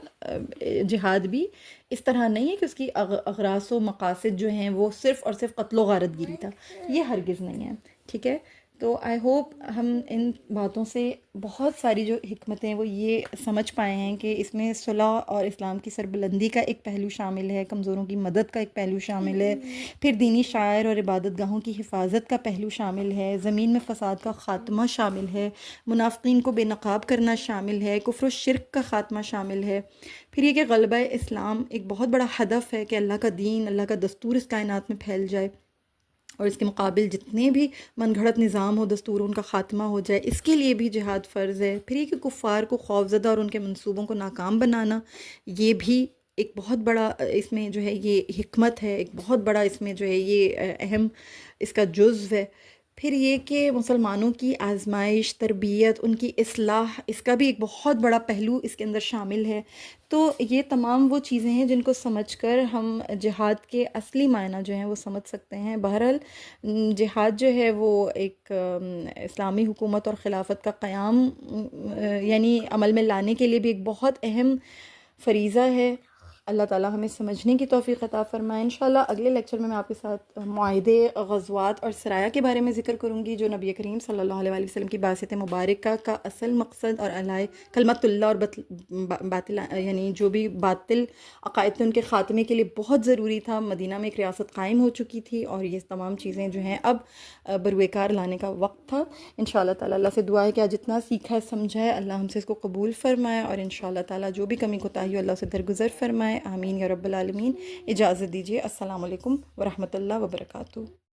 جہاد بھی اس طرح نہیں ہے کہ اس کی اغراض و مقاصد جو ہیں وہ صرف اور صرف قتل و غارت گیری تھا، یہ ہرگز نہیں ہے، ٹھیک ہے۔ تو آئی ہوپ ہم ان باتوں سے بہت ساری جو حکمتیں وہ یہ سمجھ پائے ہیں کہ اس میں صلح اور اسلام کی سربلندی کا ایک پہلو شامل ہے، کمزوروں کی مدد کا ایک پہلو شامل ہے، پھر دینی شاعر اور عبادت گاہوں کی حفاظت کا پہلو شامل ہے، زمین میں فساد کا خاتمہ شامل ہے، منافقین کو بے نقاب کرنا شامل ہے، کفر و شرک کا خاتمہ شامل ہے، پھر یہ کہ غلبہ اسلام ایک بہت بڑا ہدف ہے کہ اللہ کا دین، اللہ کا دستور اس کائنات میں پھیل جائے، اور اس کے مقابل جتنے بھی من گھڑت نظام ہو، دستور، ان کا خاتمہ ہو جائے، اس کے لیے بھی جہاد فرض ہے۔ پھر یہ کہ کفار کو خوفزدہ اور ان کے منصوبوں کو ناکام بنانا، یہ بھی ایک بہت بڑا اس میں جو ہے یہ حکمت ہے، ایک بہت بڑا اس میں جو ہے یہ اہم اس کا جزو ہے۔ پھر یہ کہ مسلمانوں کی آزمائش، تربیت، ان کی اصلاح، اس کا بھی ایک بہت بڑا پہلو اس کے اندر شامل ہے۔ تو یہ تمام وہ چیزیں ہیں جن کو سمجھ کر ہم جہاد کے اصلی معنی جو ہیں وہ سمجھ سکتے ہیں۔ بہرحال جہاد جو ہے وہ ایک اسلامی حکومت اور خلافت کا قیام یعنی عمل میں لانے کے لیے بھی ایک بہت اہم فریضہ ہے۔ اللہ تعالیٰ ہمیں سمجھنے کی توفیق عطا فرمائے۔ انشاءاللہ اگلے لیکچر میں آپ کے ساتھ معاہدے، غزوات اور سرایا کے بارے میں ذکر کروں گی، جو نبی کریم صلی اللہ علیہ وسلم کی بعثت مبارکہ کا اصل مقصد اور اعلاء کلمت اللہ اور باطل یعنی جو بھی باطل عقائد تھے ان کے خاتمے کے لیے بہت ضروری تھا۔ مدینہ میں ایک ریاست قائم ہو چکی تھی اور یہ تمام چیزیں جو ہیں اب بروئے کار لانے کا وقت تھا۔ انشاءاللہ تعالیٰ اللہ سے دعا ہے کہ جتنا سیکھا ہے سمجھا ہے اللہ ہم سے اس کو قبول فرمائے، اور انشاءاللہ تعالیٰ جو بھی کمی کوتاہی ہو اللہ سے درگزر فرمائے۔ آمین یا رب العالمین۔ اجازت دیجیے، السلام علیکم ورحمۃ اللہ وبرکاتہ۔